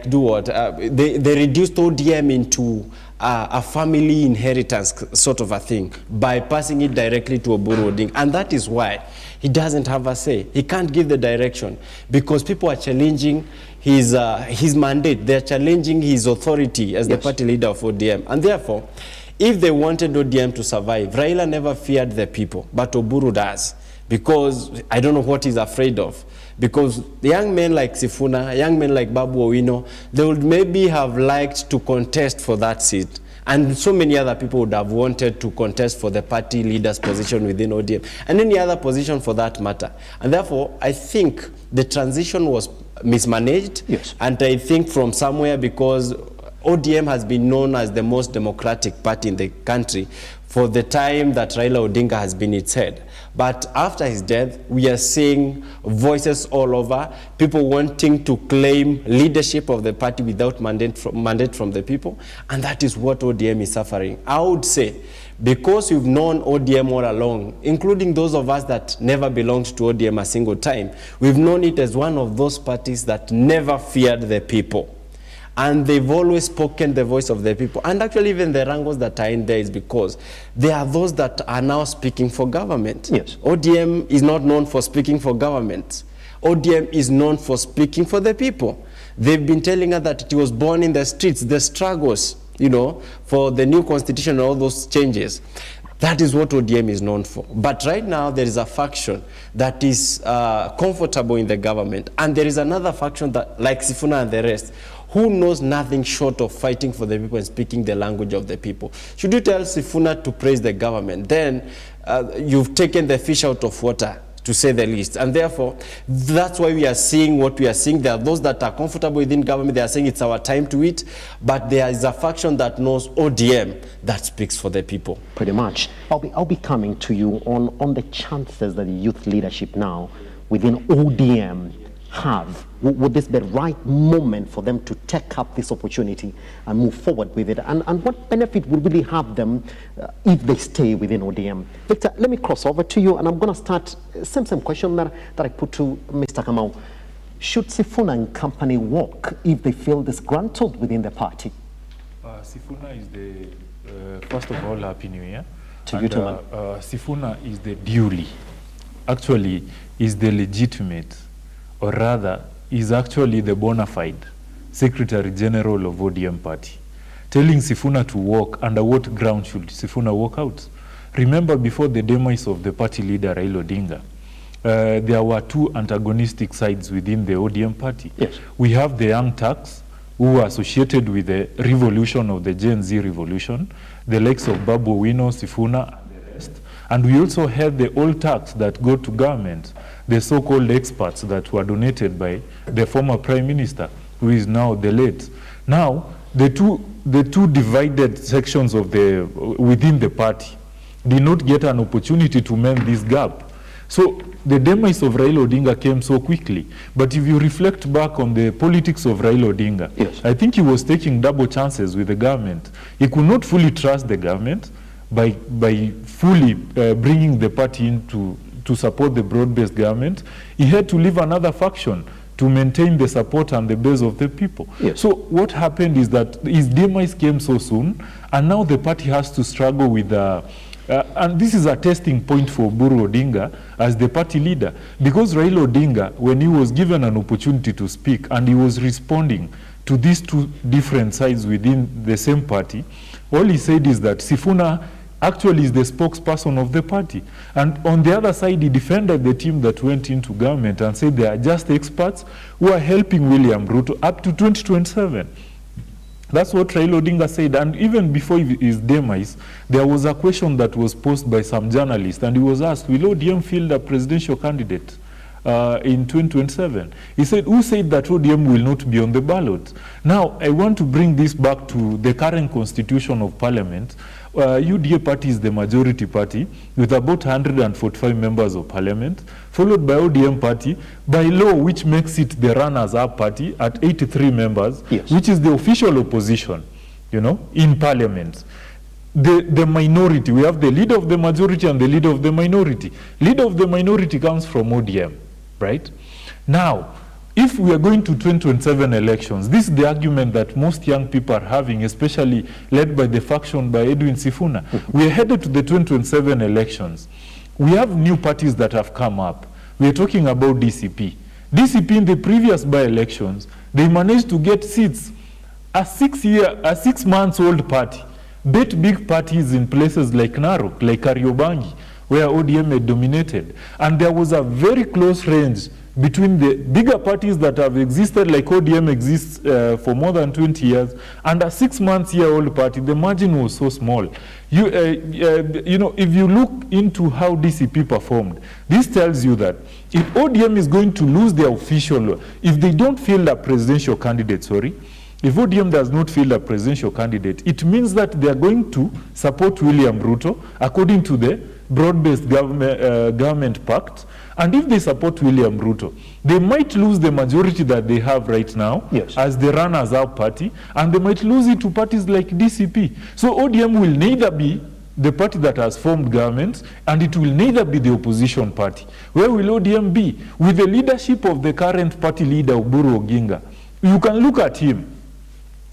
do what? They reduced ODM into a family inheritance sort of a thing, bypassing it directly to Oburu Odinga. And that is why he doesn't have a say. He can't give the direction because people are challenging his mandate. They're challenging his authority as the party leader of ODM. And therefore, if they wanted ODM to survive, Raila never feared the people, but Oburu does. Because I don't know what he's afraid of. Because young men like Sifuna, young men like Babu Owino, they would maybe have liked to contest for that seat. And so many other people would have wanted to contest for the party leader's position within ODM, and any other position for that matter. And therefore, I think the transition was mismanaged. Yes. And I think from somewhere, because ODM has been known as the most democratic party in the country for the time that Raila Odinga has been its head. But after his death, we are seeing voices all over, people wanting to claim leadership of the party without mandate from the people, and that is what ODM is suffering. I would say, because we've known ODM all along, including those of us that never belonged to ODM a single time, we've known it as one of those parties that never feared the people. And they've always spoken the voice of the people. And actually, even the wrangles that are in there is because there are those that are now speaking for government. Yes. ODM is not known for speaking for government. ODM is known for speaking for the people. They've been telling us that it was born in the streets, the struggles, for the new constitution and all those changes. That is what ODM is known for. But right now, there is a faction that is comfortable in the government. And there is another faction that, like Sifuna and the rest, who knows nothing short of fighting for the people and speaking the language of the people. Should you tell Sifuna to praise the government, then you've taken the fish out of water, to say the least. And therefore, that's why we are seeing what we are seeing. There are those that are comfortable within government. They are saying it's our time to eat. But there is a faction that knows ODM that speaks for the people. Pretty much. I'll be coming to you on the chances that the youth leadership now within ODM have. Would this be the right moment for them to take up this opportunity and move forward with it? And what benefit would really have them if they stay within ODM? Victor, let me cross over to you, and I'm going to start same question that I put to Mr. Kamau. Should Sifuna and company walk if they feel disgruntled within the party? Sifuna is the, first of all, Happy New Year. To you too, man. Sifuna is the duly, actually is the legitimate, or rather is actually the bona fide Secretary General of ODM party. Telling Sifuna to walk, under what ground should Sifuna walk out? Remember, before the demise of the party leader Raila Odinga, there were two antagonistic sides within the ODM party. Yes. We have the young Turks, who were associated with the revolution of the Gen Z revolution, the likes of Babu Owino, Sifuna, and the rest. And we also have the old Turks that go to government, the so-called experts that were donated by the former Prime Minister, who is now the late. Now, the two divided sections of within the party did not get an opportunity to mend this gap. So the demise of Raila Odinga came so quickly. But if you reflect back on the politics of Raila Odinga, yes, I think he was taking double chances with the government. He could not fully trust the government by fully bringing the party in to support the broad-based government. He had to leave another faction to maintain the support and the base of the people. Yes. So what happened is that his demise came so soon, and now the party has to struggle with and this is a testing point for Oburu Odinga as the party leader, because Raila Odinga, when he was given an opportunity to speak and he was responding to these two different sides within the same party, all he said is that Sifuna actually is the spokesperson of the party. And on the other side, he defended the team that went into government and said they are just experts who are helping William Ruto up to 2027. That's what Raila Odinga said. And even before his demise, there was a question that was posed by some journalists, and he was asked, will ODM field a presidential candidate in 2027? He said, who said that ODM will not be on the ballot? Now, I want to bring this back to the current constitution of parliament. UDA party is the majority party with about 145 members of parliament, followed by ODM party by law, which makes it the runners-up party at 83 members, which is the official opposition, you know, in parliament. The minority, we have the leader of the majority and the leader of the minority. Leader of the minority comes from ODM, right? Now, if we are going to 2027 elections, this is the argument that most young people are having, especially led by the faction by Edwin Sifuna. We are headed to the 2027 elections. We have new parties that have come up. We are talking about DCP. DCP in the previous by-elections, they managed to get seats. A 6 months old party beat big parties in places like Narok, like Kariobangi, where ODM had dominated. And there was a very close range between the bigger parties that have existed, like ODM exists for more than 20 years, and a 6 months year old party. The margin was so small. You know, if you look into how DCP performed, this tells you that if ODM is going to lose their official, if they don't field a presidential candidate, if ODM does not field a presidential candidate, it means that they are going to support William Ruto according to the broad-based government pact. And if they support William Ruto, they might lose the majority that they have right now as the runners-up party, and they might lose it to parties like DCP. So ODM will neither be the party that has formed government, and it will neither be the opposition party. Where will ODM be? With the leadership of the current party leader, Oburu Oginga. You can look at him.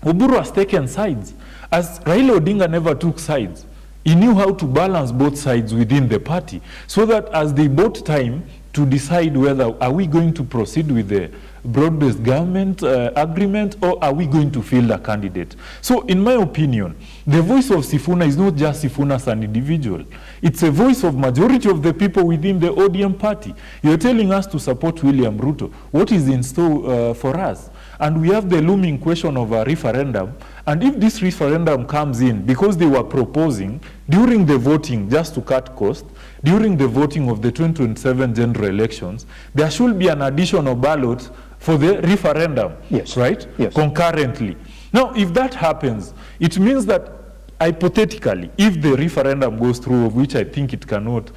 Oburu has taken sides, as Raila Odinga never took sides. He knew how to balance both sides within the party, so that as they bought time to decide whether are we going to proceed with the broad-based government agreement, or are we going to field a candidate. So in my opinion, the voice of Sifuna is not just Sifuna as an individual. It's a voice of majority of the people within the ODM party. You're telling us to support William Ruto. What is in store for us? And we have the looming question of a referendum. And if this referendum comes in, because they were proposing during the voting, just to cut cost, during the voting of the 2027 general elections, there should be an additional ballot for the referendum, right? Concurrently. Now, if that happens, it means that hypothetically, if the referendum goes through, of which I think it cannot,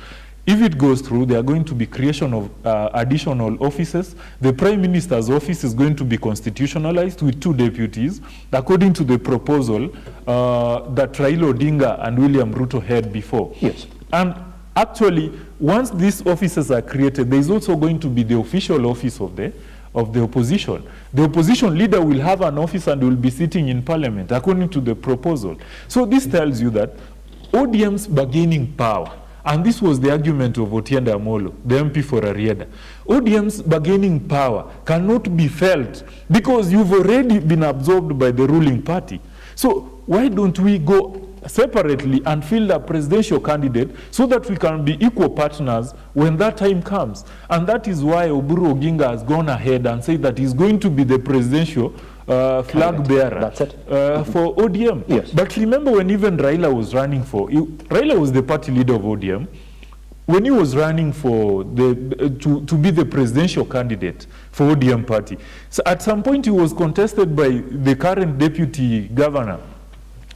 if it goes through, there are going to be creation of additional offices. The Prime Minister's office is going to be constitutionalized with 2 deputies, according to the proposal that Raila Odinga and William Ruto had before. And actually, once these offices are created, there is also going to be the official office of the opposition. The opposition leader will have an office and will be sitting in parliament, according to the proposal. So this tells you that ODM's bargaining power, and this was the argument of Otiende Amolo, the MP for Arieda, ODM's bargaining power cannot be felt because you've already been absorbed by the ruling party. So why don't we go separately and field a presidential candidate so that we can be equal partners when that time comes? And that is why Oburu Oginga has gone ahead and said that he's going to be the presidential flag bearer for ODM. But remember, when even Raila was running Raila was the party leader of ODM. When he was running for to be the presidential candidate for ODM party, so at some point he was contested by the current deputy governor,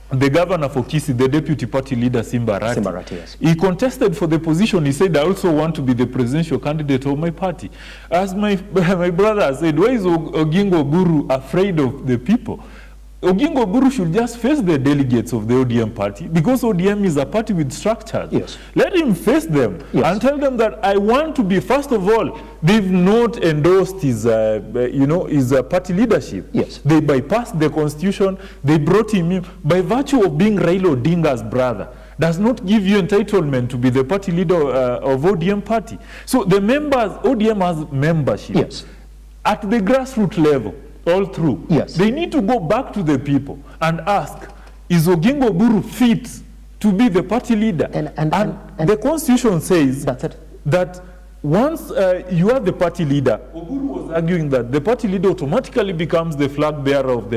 the governor for Kisii, the deputy party leader, Simba Arati. He contested for the position. He said, I also want to be the presidential candidate of my party. As my brother said, why is Oginga Oburu afraid of the people? Oginga Oburu should just face the delegates of the ODM party, because ODM is a party with structures. Let him face them and tell them that I want to be, first of all, they've not endorsed his, his party leadership. They bypassed the constitution. They brought him in by virtue of being Raila Odinga's brother. Does not give you entitlement to be the party leader of ODM party. So the members, ODM has membership at the grassroots level. All through. They need to go back to the people and ask, is Oginga Oburu fit to be the party leader. And the constitution says that once you are the party leader, Oburu was arguing that the party leader automatically becomes the flag bearer of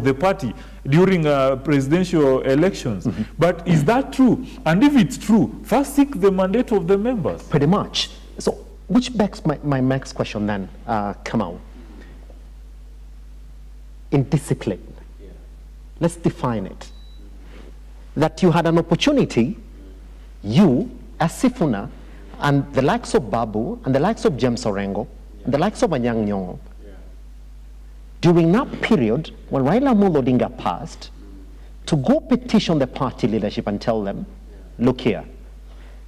the party during presidential elections. But is that true? And if it's true, first seek the mandate of the members. Pretty much. So, which begs my next question then, Kamau. In discipline, let's define it. That you had an opportunity, you, as Sifuna, and the likes of Babu, and the likes of James Orengo, and the likes of Anyang' Nyong'o, during that period, when Raila Amolo Odinga passed, to go petition the party leadership and tell them, look here,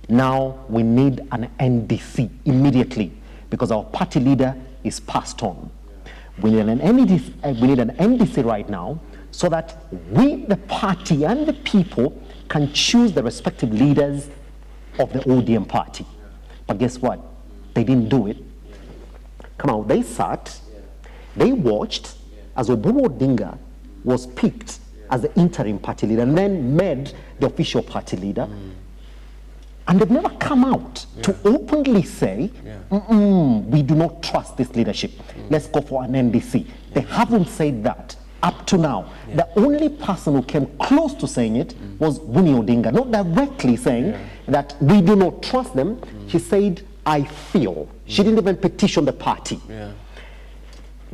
now we need an NDC immediately because our party leader is passed on. We need an NDC right now so that we, the party and the people, can choose the respective leaders of the ODM party. But guess what? They didn't do it. Come on, they sat, they watched as Oburu Odinga was picked as the interim party leader and then made the official party leader. And they've never come out to openly say, we do not trust this leadership. Let's go for an NDC. They haven't said that up to now. The only person who came close to saying it was Winnie Odinga, not directly saying that we do not trust them. She said, I feel. She didn't even petition the party.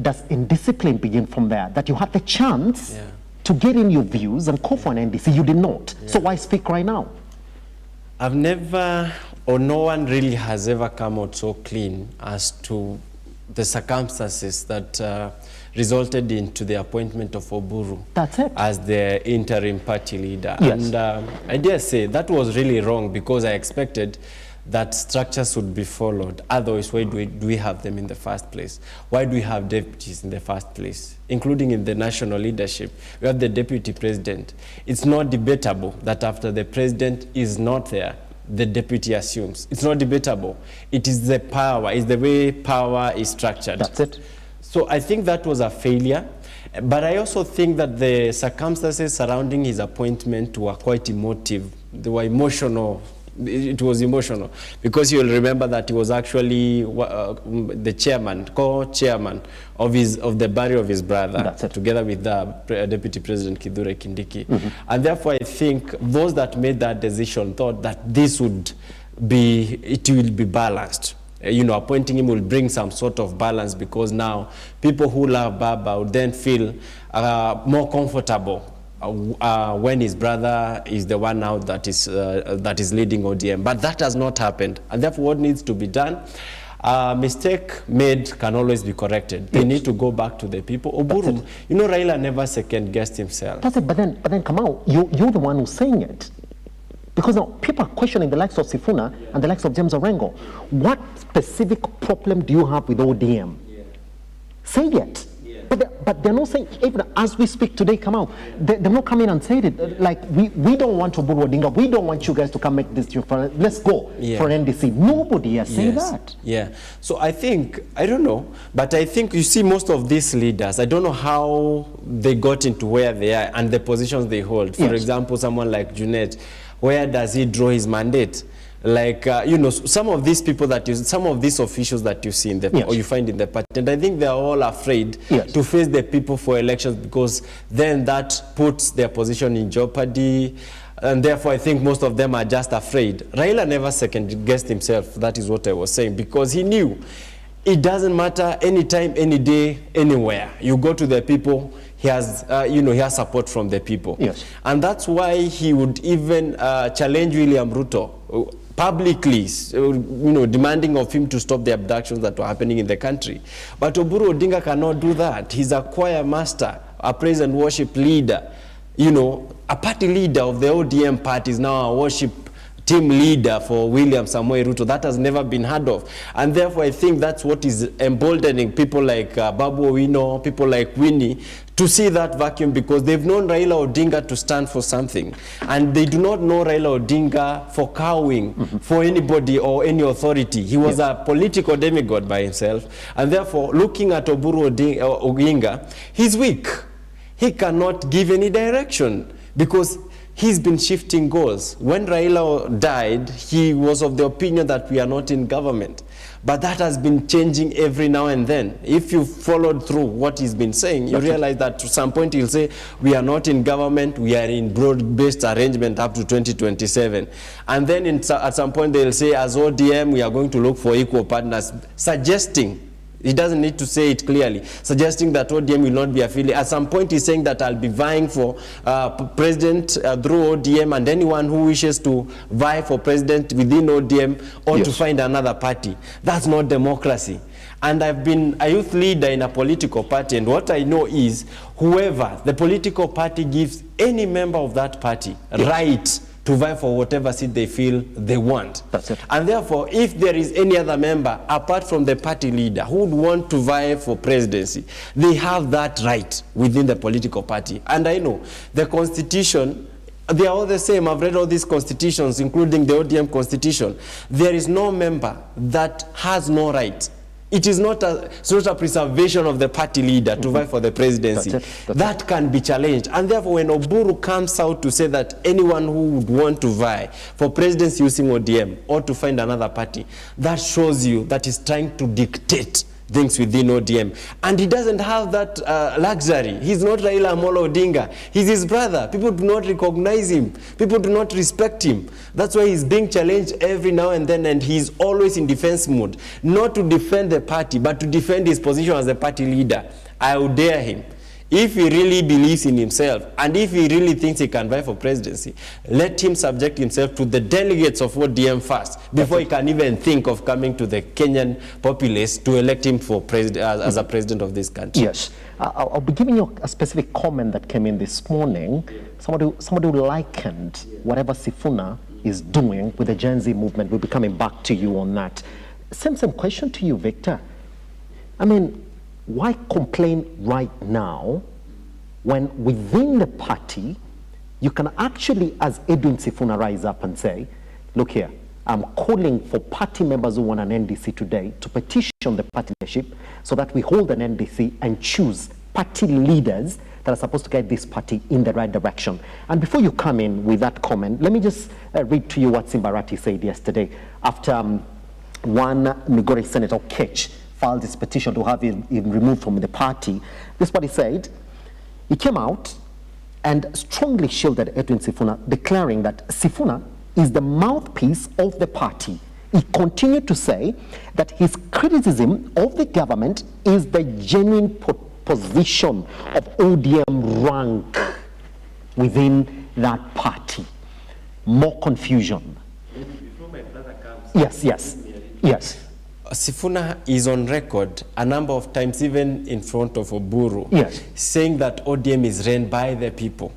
Does indiscipline begin from there? That you had the chance to get in your views and call for an NDC, you did not. So why speak right now? I've never, or no one really has ever come out so clean as to the circumstances that resulted into the appointment of Oburu as the interim party leader. And I dare say that was really wrong because I expected that structures would be followed. Otherwise, why do we have them in the first place? Why do we have deputies in the first place? Including in the national leadership, we have the deputy president. It's not debatable that after the president is not there, the deputy assumes. It's not debatable. It is the power, it's the way power is structured. That's it. So I think that was a failure. But I also think that the circumstances surrounding his appointment were quite emotive. They were emotional. It was emotional because you'll remember that he was actually the chairman, co-chairman of the burial of his brother, together with the Deputy President Kithure Kindiki. And therefore, I think those that made that decision thought that this would be, it will be balanced. You know, appointing him will bring some sort of balance because now people who love Baba would then feel more comfortable when his brother is the one now that is leading ODM. But that has not happened. And therefore, what needs to be done, mistake made can always be corrected. They need to go back to the people. Oburu, you know, Raila never second-guessed himself. That's it, but then Kamau, you're the one who's saying it. Because now people are questioning the likes of Sifuna and the likes of James Orengo. What specific problem do you have with ODM? Say it. But they're not saying, even as we speak today, come out, they're not coming and saying it. Like, we don't want to Oburu Odinga, we don't want you guys to come make this difference. Let's go for an NDC. Nobody has said that. Yeah. So I think, I don't know, but I think you see most of these leaders, I don't know how they got into where they are and the positions they hold. For example, someone like Junet, where does he draw his mandate? Like, you know, some of these people that you, some of these officials that you see in the, or you find in the party, and I think they're all afraid to face the people for elections because then that puts their position in jeopardy. And therefore, I think most of them are just afraid. Raila never second-guessed himself. That is what I was saying, because he knew it doesn't matter anytime, any day, anywhere. You go to the people, he has, you know, he has support from the people. And that's why he would even challenge William Ruto publicly, you know, demanding of him to stop the abductions that were happening in the country. But Oburu Odinga cannot do that. He's a choir master, a praise and worship leader. You know, a party leader of the ODM party is now a worship team leader for William Samoei Ruto. That has never been heard of. And therefore, I think that's what is emboldening people like Babu Owino, people like Winnie, to see that vacuum, because they've known Raila Odinga to stand for something. And they do not know Raila Odinga for cowing for anybody or any authority. He was a political demigod by himself. And therefore, looking at Oburu Odinga, he's weak. He cannot give any direction because he's been shifting goals. When Raila died, he was of the opinion that we are not in government. But that has been changing every now and then. If you followed through what he's been saying, you realize that to some point he'll say, we are not in government, we are in broad-based arrangement up to 2027. And then at some point they'll say, as ODM, we are going to look for equal partners, suggesting, he doesn't need to say it clearly, suggesting that ODM will not be affiliated. At some point he's saying that I'll be vying for president through ODM, and anyone who wishes to vie for president within ODM ought to find another party. That's not democracy. And I've been a youth leader in a political party, and what I know is whoever the political party gives any member of that party right to vie for whatever seat they feel they want. That's it. And therefore, if there is any other member, apart from the party leader, who would want to vie for presidency, they have that right within the political party. And I know the Constitution, they are all the same. I've read all these constitutions, including the ODM constitution. There is no member that has no right. It is not a preservation of the party leader to vie for the presidency. That can be challenged. And therefore, when Oburu comes out to say that anyone who would want to vie for presidency using ODM ought to find another party, that shows you that he's trying to dictate things within ODM. And he doesn't have that luxury. He's not Raila Amolo Odinga. He's his brother. People do not recognize him. People do not respect him. That's why he's being challenged every now and then, and he's always in defense mode. Not to defend the party, but to defend his position as a party leader. I would dare him. If he really believes in himself, and if he really thinks he can vie for presidency, let him subject himself to the delegates of ODM first, before he can even think of coming to the Kenyan populace to elect him for as a president of this country. Yes. I'll be giving you a specific comment that came in this morning. Somebody who likened whatever Sifuna is doing with the Gen Z movement. We'll be coming back to you on that. Same question to you, Victor. I mean, why complain right now when within the party you can actually, as Edwin Sifuna, rise up and say, look here, I'm calling for party members who want an NDC today to petition the party leadership so that we hold an NDC and choose party leaders that are supposed to guide this party in the right direction. And before you come in with that comment, let me just read to you what Simbarati said yesterday after one Migori Senator Ketch filed his petition to have him removed from the party. This is what he said. He came out and strongly shielded Edwin Sifuna, declaring that Sifuna is the mouthpiece of the party. He continued to say that his criticism of the government is the genuine position of ODM rank within that party. More confusion. Yes. Sifuna is on record a number of times, even in front of Oburu, saying that ODM is run by the people,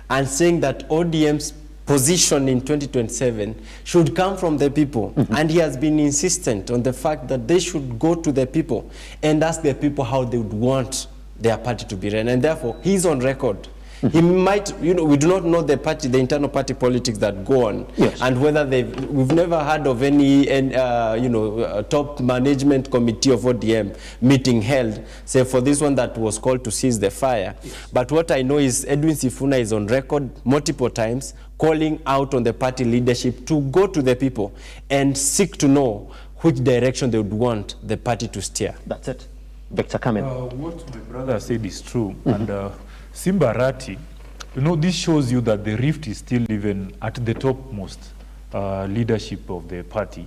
and saying that ODM's position in 2027 should come from the people. And he has been insistent on the fact that they should go to the people and ask the people how they would want their party to be run. And therefore, he's on record. He might, we do not know the internal party politics that go on, and whether we've never heard of any, top management committee of ODM meeting held, say for this one that was called to seize the fire. But what I know is Edwin Sifuna is on record multiple times calling out on the party leadership to go to the people and seek to know which direction they would want the party to steer. That's it. Victor, come in. What my brother said is true. And Simbarati, this shows you that the rift is still even at the topmost leadership of the party,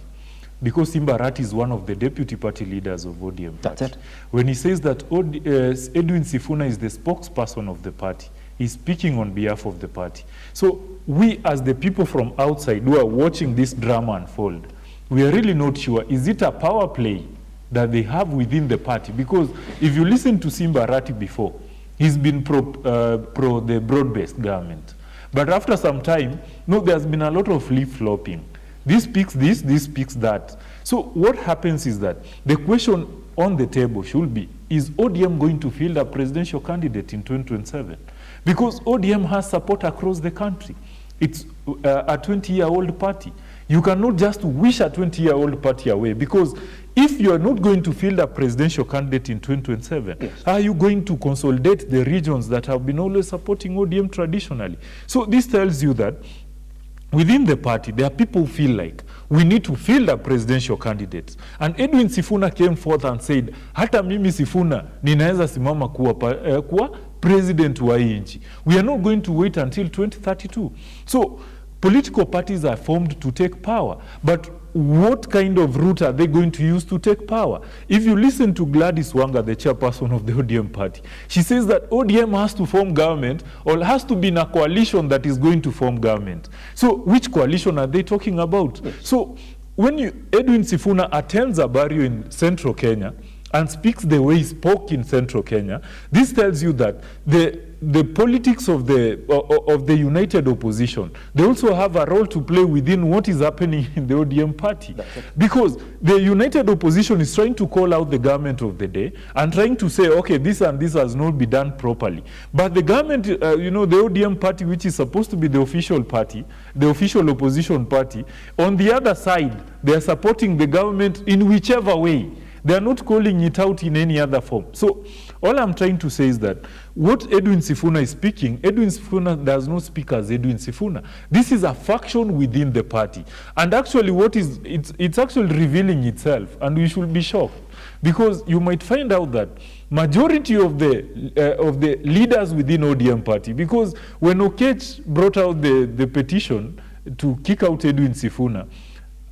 because Simbarati is one of the deputy party leaders of ODM. That's it. When he says that Edwin Sifuna is the spokesperson of the party, he's speaking on behalf of the party. So we, as the people from outside who are watching this drama unfold, we are really not sure, is it a power play that they have within the party? Because if you listen to Simbarati before, he's been pro the broad-based government. But after some time, there's been a lot of flip-flopping. This speaks this speaks that. So what happens is that the question on the table should be, is ODM going to field a presidential candidate in 2027? Because ODM has support across the country. It's a 20-year-old party. You cannot just wish a 20-year-old party away, because if you are not going to field a presidential candidate in 2027, Yes. are you going to consolidate the regions that have been always supporting ODM traditionally? So this tells you that within the party, there are people who feel like we need to field a presidential candidates. And Edwin Sifuna came forth and said, hata mimi Sifuna, ninaweza simama kuwa president wa nchi. We are not going to wait until 2032. So political parties are formed to take power. But what kind of route are they going to use to take power? If you listen to Gladys Wanga, the chairperson of the ODM party, she says that ODM has to form government or has to be in a coalition that is going to form government. So which coalition are they talking about? Yes. So when Edwin Sifuna attends a burial in central Kenya and speaks the way he spoke in central Kenya, this tells you that the politics of the united opposition, they also have a role to play within what is happening in the ODM party. Because the united opposition is trying to call out the government of the day and trying to say, okay, this and this has not been done properly. But the government, the ODM party, which is supposed to be the official party, the official opposition party, on the other side, they are supporting the government in whichever way. They are not calling it out in any other form. So all I'm trying to say is that what Edwin Sifuna is speaking, Edwin Sifuna does not speak as Edwin Sifuna. This is a faction within the party. And actually it's actually revealing itself, and we should be shocked. Because you might find out that majority of the leaders within ODM party, because when Okech brought out the petition to kick out Edwin Sifuna,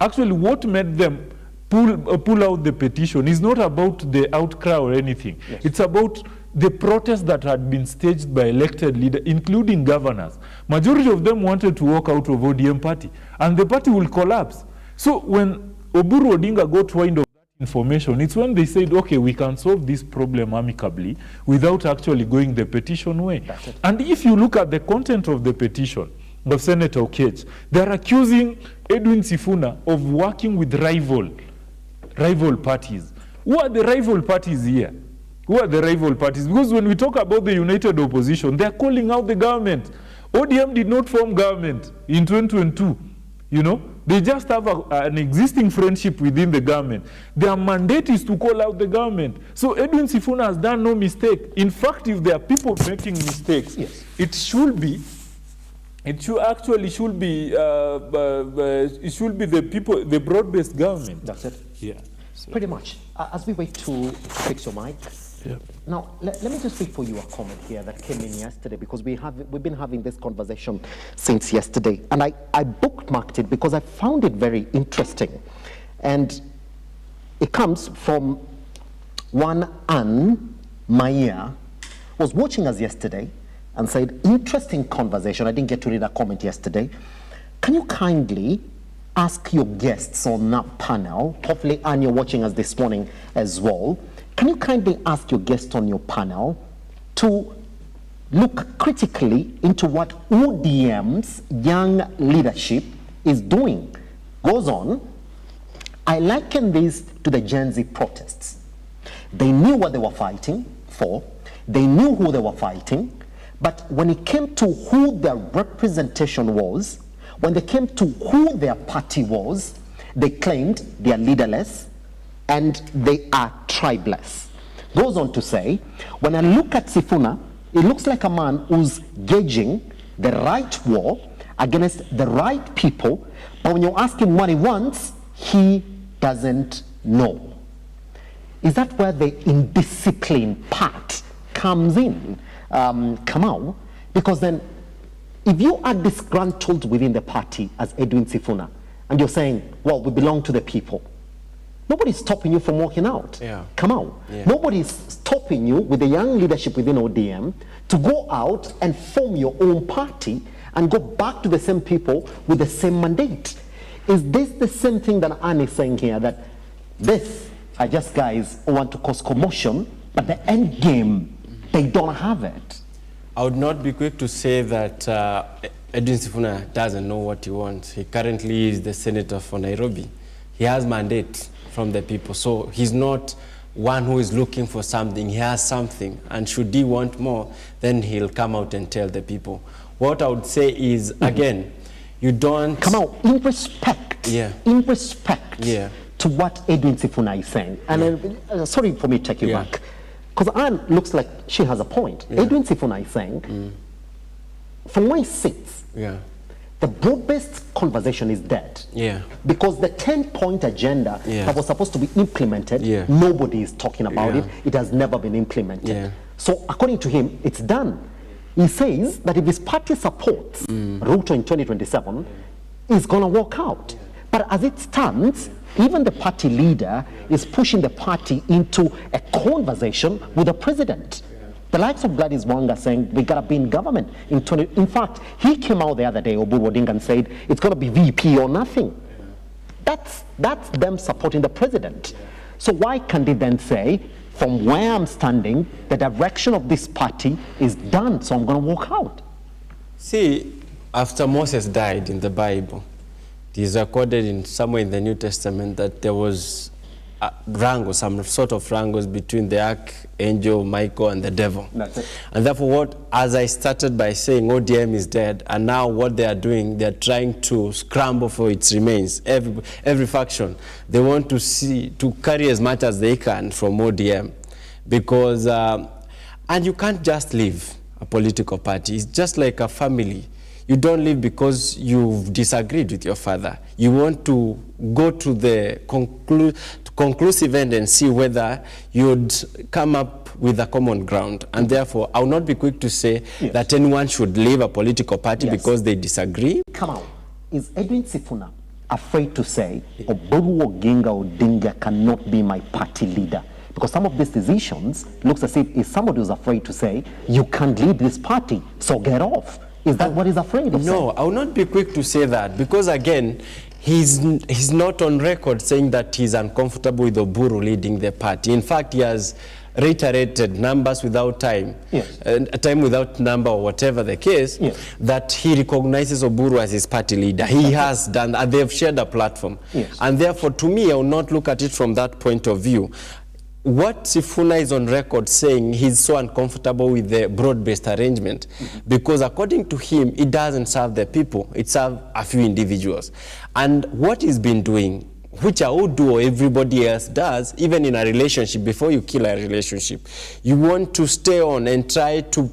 actually what made them pull out the petition is not about the outcry or anything. Yes. It's about the protests that had been staged by elected leaders, including governors. Majority of them wanted to walk out of ODM party, and the party will collapse. So when Oburu Odinga got wind of that information, it's when they said, okay, we can solve this problem amicably without actually going the petition way. And if you look at the content of the petition of Senator Okech, they're accusing Edwin Sifuna of working with rival parties. Who are the rival parties here? Who are the rival parties? Because when we talk about the united opposition, they are calling out the government. ODM did not form government in 2022. They just have an existing friendship within the government. Their mandate is to call out the government. So Edwin Sifuna has done no mistake. In fact, if there are people making mistakes, yes, it should be the people, the broad-based government. That's it. Yeah. So. Pretty much. As we wait to fix your mic, yeah. Now let me just read for you a comment here that came in yesterday, because we've been having this conversation since yesterday, and I bookmarked it because I found it very interesting, and it comes from one Anne Maya, was watching us yesterday and said, interesting conversation. I didn't get to read a comment yesterday. Can you kindly ask your guests on that panel, hopefully Anne, you're watching us this morning as well, can you kindly ask your guests on your panel to look critically into what ODM's young leadership is doing? Goes on, I liken this to the Gen Z protests. They knew what they were fighting for, they knew who they were fighting, but when it came to who their representation was, when they came to who their party was, they claimed they are leaderless and they are tribeless. Goes on to say, when I look at Sifuna, it looks like a man who's gauging the right war against the right people, but when you ask him what he wants, he doesn't know. Is that where the indiscipline part comes in, Kamau? Because then, if you are disgruntled within the party as Edwin Sifuna, and you're saying, well, we belong to the people, nobody's stopping you from walking out. Yeah. Come out. Yeah. Nobody's stopping you with the young leadership within ODM to go out and form your own party and go back to the same people with the same mandate. Is this the same thing that Anne is saying here, that this are just guys who want to cause commotion, but the end game, they don't have it? I would not be quick to say that Edwin Sifuna doesn't know what he wants. He currently is the senator for Nairobi. He has mandate from the people, so he's not one who is looking for something. He has something, and should he want more, then he'll come out and tell the people. What I would say is, again, you don't... Come out, in respect, yeah, in respect yeah, to what Edwin Sifuna is saying. And sorry for me to take you back, because Anne looks like she has a point. Edwin Sifuna is saying, from where he sits, the broad-based conversation is dead. Because the 10-point agenda that was supposed to be implemented, nobody is talking about it. It has never been implemented. So according to him, it's done. He says that if his party supports Ruto in 2027, he's going to walk out. But as it stands, even the party leader is pushing the party into a conversation with the president. The likes of Gladys Wanga saying we gotta be in government in fact, he came out the other day, Oburu Odinga, and said it's gonna be VP or nothing. That's them supporting the president. So why can't they then say, from where I'm standing, the direction of this party is done, so I'm gonna walk out? See, after Moses died in the Bible, it is recorded in somewhere in the New Testament that there was a wrangle, some sort of wrangles between the archangel Michael and the devil. That's it. And therefore, as I started by saying ODM is dead, and now what they are doing, they are trying to scramble for its remains. Every faction, they want to carry as much as they can from ODM, because and you can't just leave a political party. It's just like a family. You don't leave because you've disagreed with your father. You want to go to the conclusive end and see whether you'd come up with a common ground. And therefore, I will not be quick to say that anyone should leave a political party because they disagree. Come on. Is Edwin Sifuna afraid to say, Oburu Odinga cannot be my party leader? Because some of these decisions looks as if somebody who's afraid to say, you can't lead this party, so get off. Is that what he's afraid of? No, I will not be quick to say that, because again, he's not on record saying that he's uncomfortable with Oburu leading the party. In fact, he has reiterated numbers without time, time without number, or whatever the case, that he recognizes Oburu as his party leader. He has done, and they have shared a platform. And therefore, to me, I will not look at it from that point of view. What Sifuna is on record saying, he's so uncomfortable with the broad-based arrangement, because according to him, it doesn't serve the people, it serves a few individuals. And what he's been doing, which I would do or everybody else does, even in a relationship, before you kill a relationship, you want to stay on and try to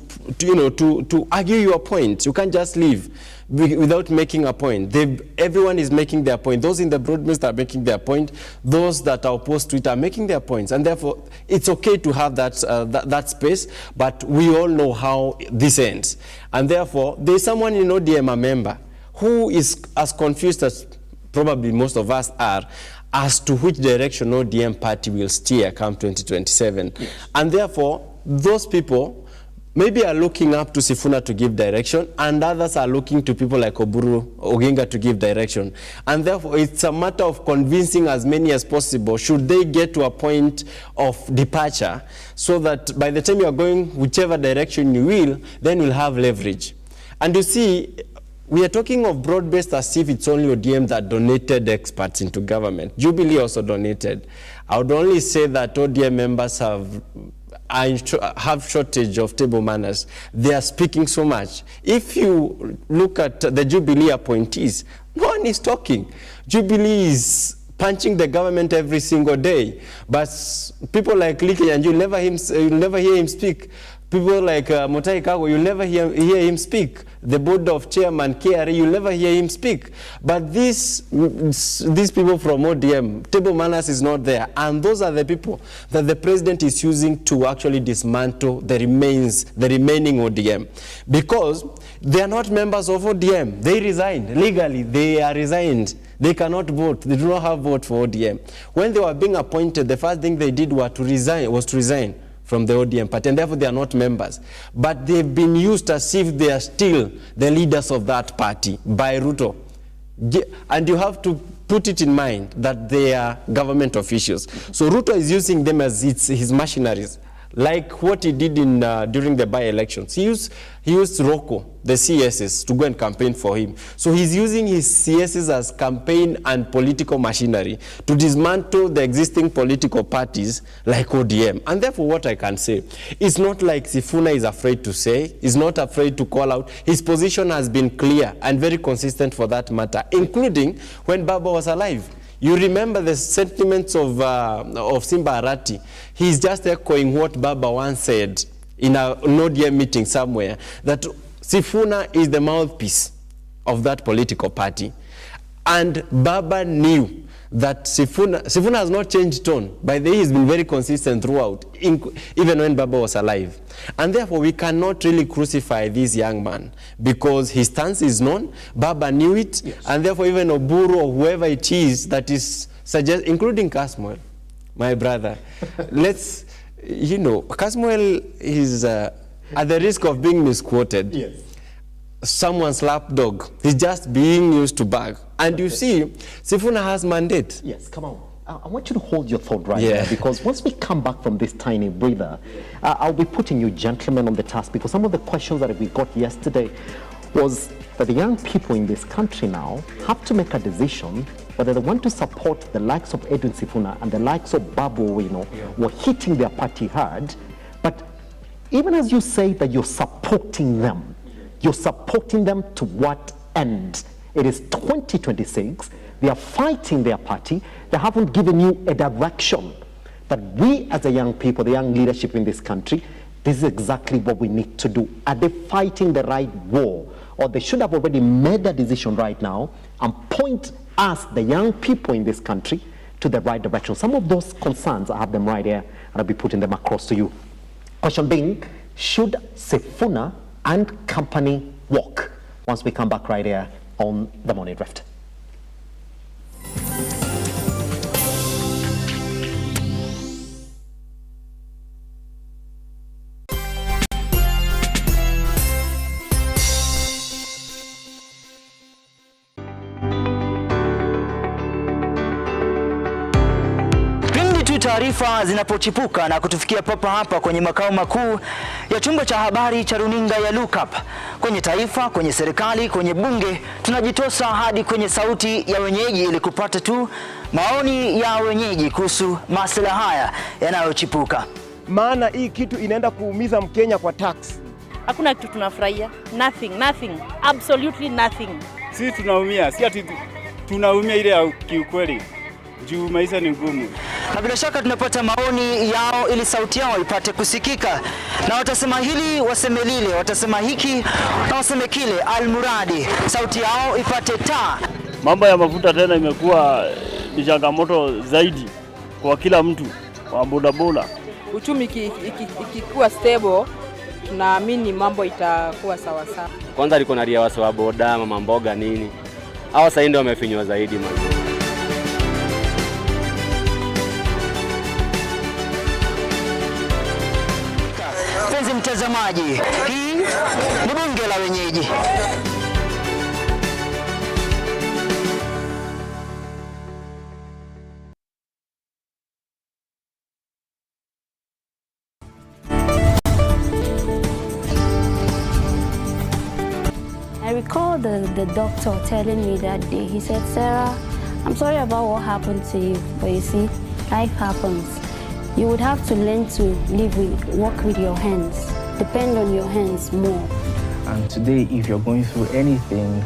argue your point. You can't just leave without making a point. Everyone is making their point. Those in the broadcast are making their point. Those that are opposed to it are making their points. And therefore, it's okay to have that space, but we all know how this ends. And therefore, there's someone in ODM, a member, who is as confused as probably most of us are as to which direction ODM party will steer come 2027. And therefore, those people maybe are looking up to Sifuna to give direction, and others are looking to people like Oburu Odinga to give direction. And therefore, it's a matter of convincing as many as possible, should they get to a point of departure, so that by the time you are going whichever direction you will, then you'll have leverage. And you see, we are talking of broad-based as if it's only ODM that donated experts into government. Jubilee also donated. I would only say that ODM members have shortage of table manners. They are speaking so much. If you look at the Jubilee appointees, no one is talking. Jubilee is punching the government every single day. But people like Liki, and you'll never hear him speak. People like Mutai Kago, you'll never hear him speak. The board of chairman, KRA, you'll never hear him speak. But these people from ODM, table manners is not there. And those are the people that the president is using to actually dismantle the remaining ODM. Because they are not members of ODM. They resigned. Legally, they are resigned. They cannot vote. They do not have vote for ODM. When they were being appointed, the first thing they did was to resign from the ODM party, and therefore they are not members. But they've been used as if they are still the leaders of that party by Ruto. And you have to put it in mind that they are government officials. So Ruto is using them as his machineries, like what he did during the by-elections. He used Rocco, the CSs, to go and campaign for him. So he's using his CSs as campaign and political machinery to dismantle the existing political parties like ODM. And therefore, what I can say, it's not like Sifuna is afraid to say, he's not afraid to call out. His position has been clear and very consistent for that matter, including when Baba was alive. You remember the sentiments of Simba Arati. He's just echoing what Baba once said in a Nodia meeting somewhere, that Sifuna is the mouthpiece of that political party. And Baba knew that Sifuna has not changed tone. By the way, he's been very consistent throughout, even when Baba was alive. And therefore, we cannot really crucify this young man because his stance is known. Baba knew it. Yes. And therefore, even Oburu or whoever it is that is including Kasmuel, my brother, let's, Kasmuel is at the risk of being misquoted. Yes. Someone's lapdog. He's just being used to bag. And you see, Sifuna has mandate. Yes, come on. I want you to hold your thought right now, because once we come back from this tiny breather, I'll be putting you gentlemen on the task, because some of the questions that we got yesterday was that the young people in this country now have to make a decision whether they want to support the likes of Edwin Sifuna and the likes of Babu Owino, who are hitting their party hard. But even as you say that you're supporting them to what end? It is 2026. They are fighting their party. They haven't given you a direction that we as a young people, the young leadership in this country, this is exactly what we need to do. Are they fighting the right war? Or they should have already made a decision right now and point us, the young people in this country, to the right direction. Some of those concerns, I have them right here, and I'll be putting them across to you. Question being, should Sifuna and company walk? Once we come back right here on The Morning Drift. Taarifa zinapochipuka na kutufikia papa hapa kwenye makao makuu ya chumba cha habari cha runinga ya Lookup, kwenye taifa, kwenye serikali, kwenye bunge, tunajitosa hadi kwenye sauti ya wenyeji ili kupata tu maoni ya wenyeji kuhusu masuala haya yanayochipuka. Maana hii kitu inaenda kuumiza Mkenya kwa tax. Hakuna kitu tunafurahia. Nothing. Absolutely nothing. Sisi tunaumia, si ati tunaumia ile ya kiukweli. Juu maisha ni ngumu. Na bila shaka tunapata maoni yao ili sauti yao ipate kusikika. Na watasema hili, waseme lile, watasema hiki na waseme kile, almuradi sauti yao ipate taa. Mambo ya mafuta tena imekuwa ni changamoto zaidi kwa kila mtu wa bodaboda. Uchumi ikikuwa stable, tunaamini mambo itakuwa sawa sawa. Kwanza alikuwa na ria wasa wa boda, mama mboga nini. Hao sasa ndio wamefinywa zaidi mwanzo. Mtazamaji, hii ni bunge la wenyeji. I recall the doctor telling me that day, he said, "Sarah, I'm sorry about what happened to you, but you see, life happens. You would have to learn to work with your hands, depend on your hands more." And today, if you're going through anything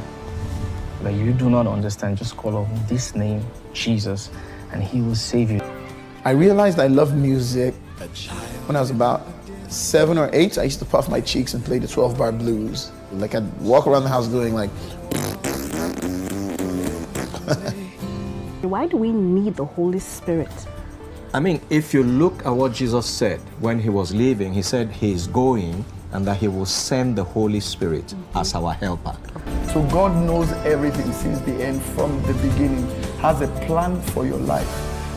that you do not understand, just call on this name, Jesus, and he will save you. I realized I love music when I was about 7 or 8. I used to puff my cheeks and play the 12-bar blues. Like I'd walk around the house doing like... Why do we need the Holy Spirit? I mean, if you look at what Jesus said when he was leaving, he said he is going and that he will send the Holy Spirit as our helper. So God knows everything since the end, from the beginning, has a plan for your life.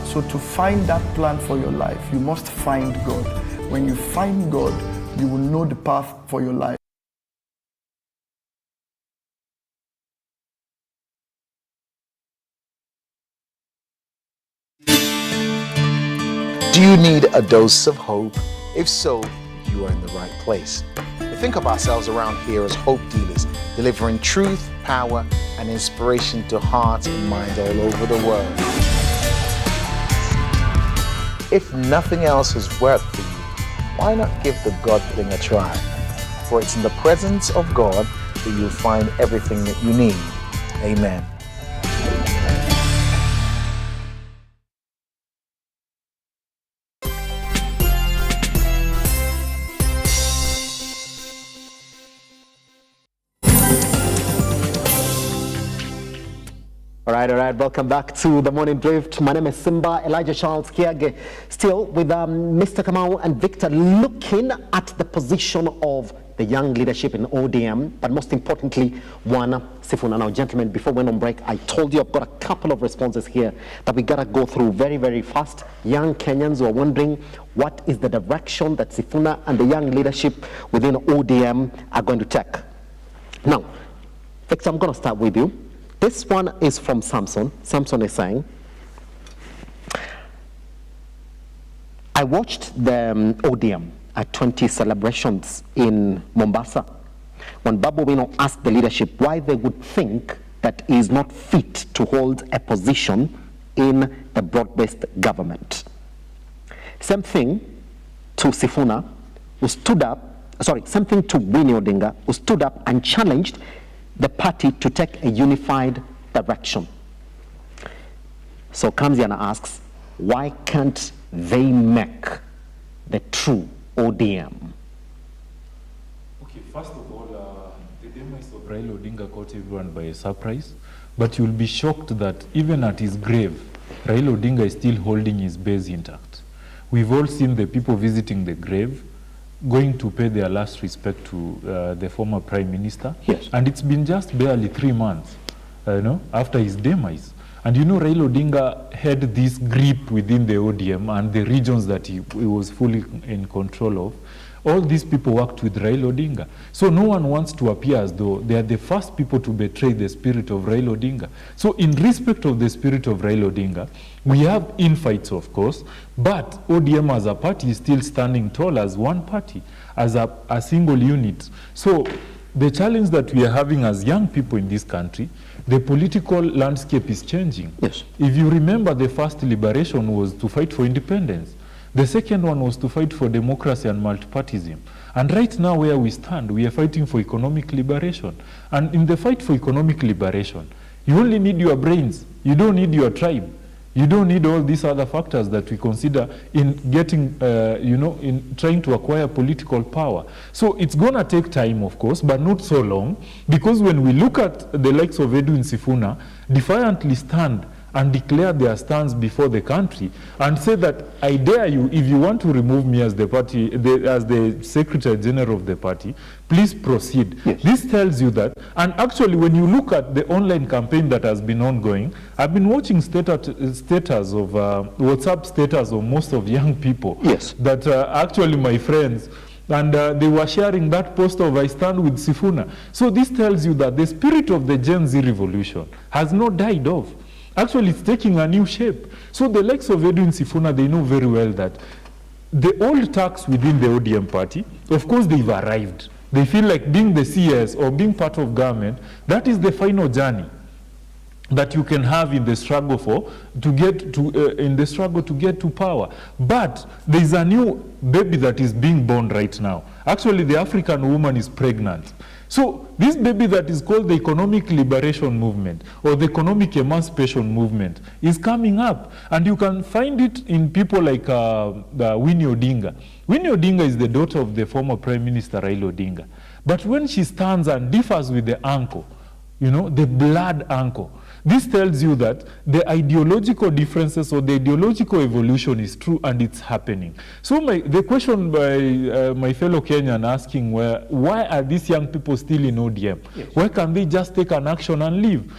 So to find that plan for your life, you must find God. When you find God, you will know the path for your life. Do you need a dose of hope? If so, you are in the right place. We think of ourselves around here as hope dealers, delivering truth, power, and inspiration to hearts and minds all over the world. If nothing else has worked for you, why not give the God thing a try? For it's in the presence of God that you'll find everything that you need. Amen. right. Welcome back to the Morning Drift. My name is Simba Elijah Charles Kiage. Still with Mr. Kamau and Victor looking at the position of the young leadership in ODM, but most importantly, one Sifuna. Now, gentlemen, before we went on break, I told you I've got a couple of responses here that we gotta go through very, very fast. Young Kenyans who are wondering what is the direction that Sifuna and the young leadership within ODM are going to take. Now, Victor, I'm gonna start with you. This one is from Samson. Samson is saying, I watched the ODM at 20 celebrations in Mombasa when Babu Wino asked the leadership why they would think that he is not fit to hold a position in the broad-based government. Same thing to Sifuna, who stood up, same thing to Winnie Odinga, who stood up and challenged the party to take a unified direction. So Kamziana asks, why can't they make the true ODM? Okay, first of all, the demise of Raila Odinga caught everyone by a surprise, but you'll be shocked that even at his grave, Raila Odinga is still holding his base intact. We've all seen the people visiting the grave, going to pay their last respect to the former Prime Minister. Yes. And it's been just barely 3 months after his demise. And Raila Odinga had this grip within the ODM and the regions that he was fully in control of. All these people worked with Raila Odinga. So no one wants to appear as though they are the first people to betray the spirit of Raila Odinga. So in respect of the spirit of Raila Odinga, we have infights, of course, but ODM as a party is still standing tall as one party, as a single unit. So the challenge that we are having as young people in this country, the political landscape is changing. Yes. If you remember, the first liberation was to fight for independence. The second one was to fight for democracy and multipartyism. And right now where we stand, we are fighting for economic liberation. And in the fight for economic liberation, you only need your brains. You don't need your tribe. You don't need all these other factors that we consider in getting, in trying to acquire political power. So it's going to take time, of course, but not so long, because when we look at the likes of Edwin Sifuna defiantly stand and declare their stance before the country and say that I dare you, if you want to remove me as the party, as the Secretary General of the party, please proceed. Yes. This tells you that, and actually when you look at the online campaign that has been ongoing, I've been watching WhatsApp status of most of young people. Yes. That actually my friends, and they were sharing that post of I stand with Sifuna. So this tells you that the spirit of the Gen Z revolution has not died off. Actually, it's taking a new shape. So the likes of Edwin Sifuna, they know very well that the old tax within the ODM party, of course, they've arrived. They feel like being the CS or being part of government, that is the final journey that you can have in the struggle to get to power. But there's a new baby that is being born right now. Actually, the African woman is pregnant. So this baby that is called the economic liberation movement or the economic emancipation movement is coming up. And you can find it in people like Winnie Odinga. Winnie Odinga is the daughter of the former Prime Minister Raila Odinga. But when she stands and differs with the uncle, the blood uncle, this tells you that the ideological differences or the ideological evolution is true and it's happening. So the question by my fellow Kenyan asking, why are these young people still in ODM? Yes. Why can't they just take an action and leave?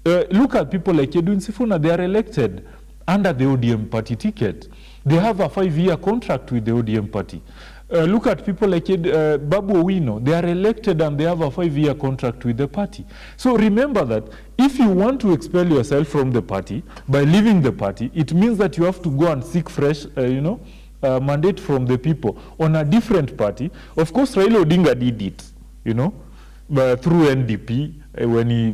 Look at people like Edwin Sifuna, they are elected under the ODM party ticket. They have a 5-year contract with the ODM party. Look at people like Babu Wino. They are elected and they have a 5-year contract with the party. So remember that if you want to expel yourself from the party by leaving the party, it means that you have to go and seek fresh, mandate from the people on a different party. Of course, Raila Odinga did it, through NDP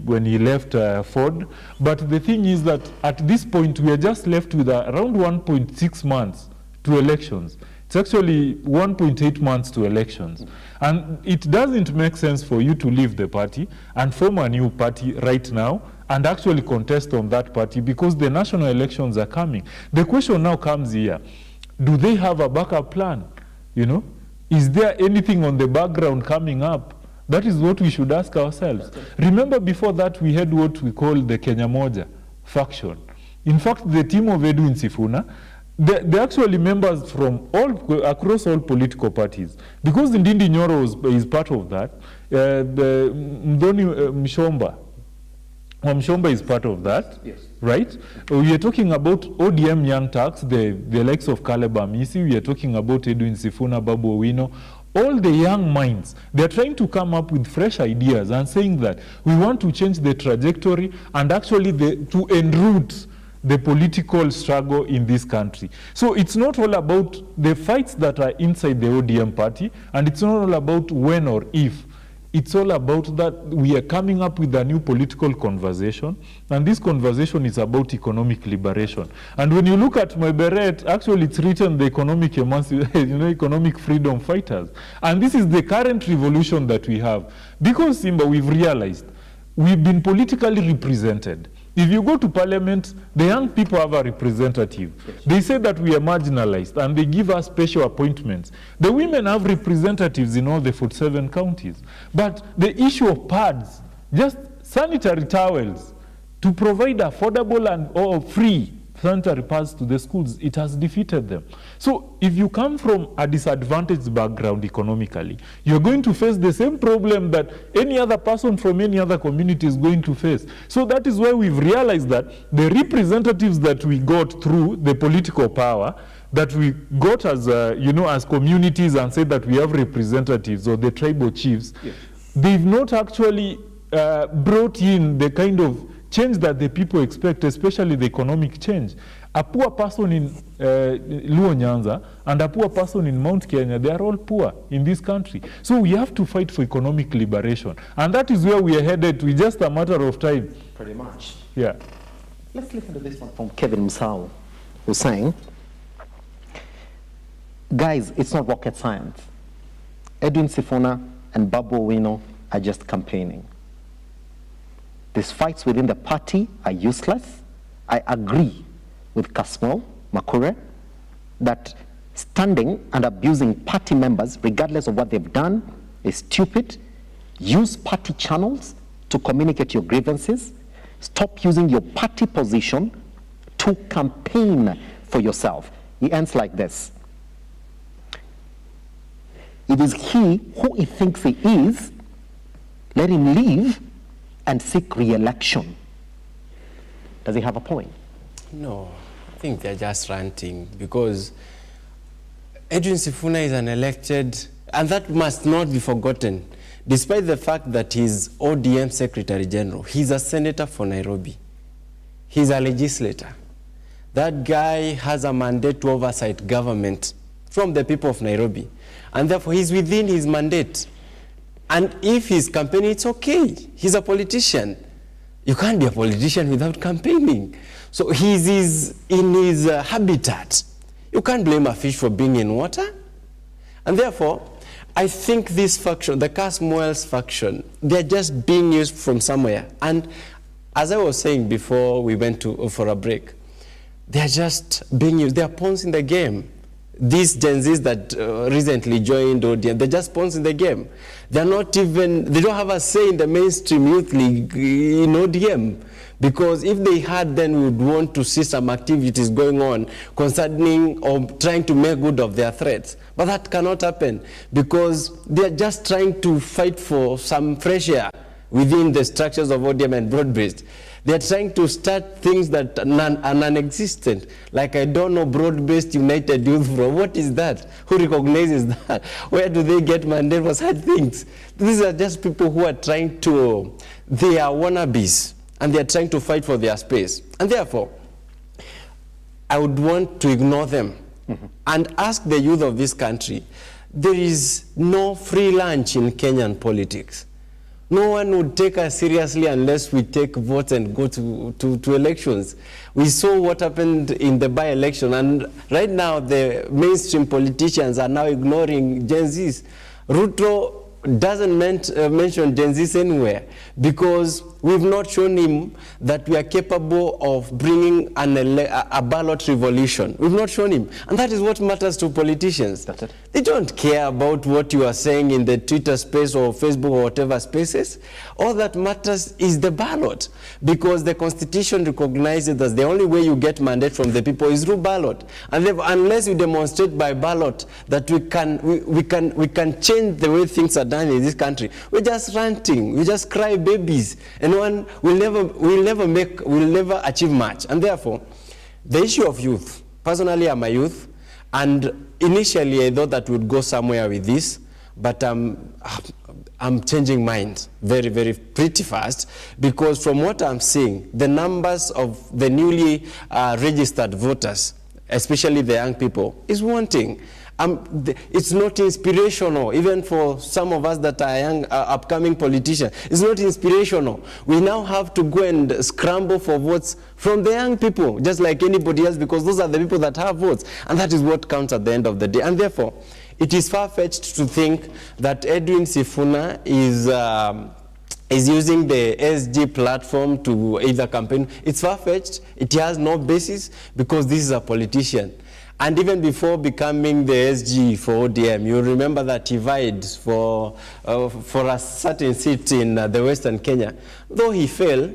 when he left Ford. But the thing is that at this point, we are just left with around 1.6 months to elections. It's actually 1.8 months to elections. And it doesn't make sense for you to leave the party and form a new party right now and actually contest on that party because the national elections are coming. The question now comes here, do they have a backup plan? Is there anything on the background coming up? That is what we should ask ourselves. Remember before that we had what we call the Kenya Moja faction. In fact, the team of Edwin Sifuna, they're actually members from across all political parties. Because Ndindi Nyoro is part of that, Mdoni Mshomba is part of that, yes. Right? We are talking about ODM Young Turks, the likes of Caleb Amisi. We are talking about Edwin Sifuna, Babu Owino. All the young minds, they're trying to come up with fresh ideas and saying that we want to change the trajectory and actually to enroot the political struggle in this country. So it's not all about the fights that are inside the ODM party, and it's not all about when or if. It's all about that we are coming up with a new political conversation, and this conversation is about economic liberation. And when you look at my beret, actually it's written the economic economic freedom fighters. And this is the current revolution that we have. Because, Simba, we've realized we've been politically represented. If you go to parliament, the young people have a representative. Yes. They say that we are marginalized and they give us special appointments. The women have representatives in all the 47 counties. But the issue of pads, just sanitary towels, to provide affordable and or free sanitary pads to the schools, it has defeated them. So if you come from a disadvantaged background economically, you're going to face the same problem that any other person from any other community is going to face. So that is why we've realized that the representatives that we got through the political power, that we got as as communities and say that we have representatives or the tribal chiefs, yes. They've not actually brought in the kind of change that the people expect, especially the economic change. A poor person in Luo Nyanza and a poor person in Mount Kenya, they are all poor in this country. So we have to fight for economic liberation. And that is where we are headed to, just a matter of time. Pretty much. Yeah. Let's listen to this one from Kevin Musau, who's saying, guys, it's not rocket science. Edwin Sifuna and Babu Owino are just campaigning. These fights within the party are useless. I agree with Kasmol Makure that standing and abusing party members, regardless of what they've done, is stupid. Use party channels to communicate your grievances. Stop using your party position to campaign for yourself. He ends like this. It is he who he thinks he is. Let him leave and seek re-election. Does he have a point? No, I think they're just ranting because Edwin Sifuna is an elected, and that must not be forgotten, despite the fact that he's ODM Secretary General. He's a senator for Nairobi. He's a legislator. That guy has a mandate to oversight government from the people of Nairobi, and therefore he's within his mandate. And if he's campaigning, it's okay. He's a politician. You can't be a politician without campaigning. So he's in his habitat. You can't blame a fish for being in water. And therefore, I think this faction, the Kasmuel's faction, they're just being used from somewhere. And as I was saying before we went for a break, they're just being used. They're pawns in the game. These Gen Zs that recently joined ODM, they're just pawns in the game. They're not even, they don't have a say in the mainstream youth league in ODM. Because if they had, then we would want to see some activities going on concerning or trying to make good of their threats. But that cannot happen because they're just trying to fight for some fresh air within the structures of ODM and broad-based. They're trying to start things that are non-existent. Like, I don't know, broad-based United Youth Forum. What is that? Who recognizes that? Where do they get mandate for such things? These are just people who are trying to, they are wannabes, and they're trying to fight for their space. And therefore, I would want to ignore them and ask the youth of this country, there is no free lunch in Kenyan politics. No one would take us seriously unless we take votes and go to elections. We saw what happened in the by-election, and right now the mainstream politicians are now ignoring Gen Zs. Ruto doesn't mention Gen Zs anywhere because we've not shown him that we are capable of bringing a ballot revolution. We've not shown him. And that is what matters to politicians. That's it. They don't care about what you are saying in the Twitter space or Facebook or whatever spaces. All that matters is the ballot, because the Constitution recognizes that the only way you get mandate from the people is through ballot. And unless you demonstrate by ballot that we can change the way things are done in this country, we're just ranting, we just cry babies, and one will never achieve much. And therefore, the issue of youth, personally I'm a youth, and initially I thought that we'd go somewhere with this, but I'm changing minds very pretty fast, because from what I'm seeing, the numbers of the newly registered voters, especially the young people, is wanting. It's not inspirational, even for some of us that are young, upcoming politicians. It's not inspirational. We now have to go and scramble for votes from the young people, just like anybody else, because those are the people that have votes. And that is what counts at the end of the day. And therefore, it is far-fetched to think that Edwin Sifuna is using the SG platform to either campaign. It's far-fetched. It has no basis, because this is a politician. And even before becoming the SG for ODM, you remember that he vied for a certain seat in the Western Kenya. Though he failed,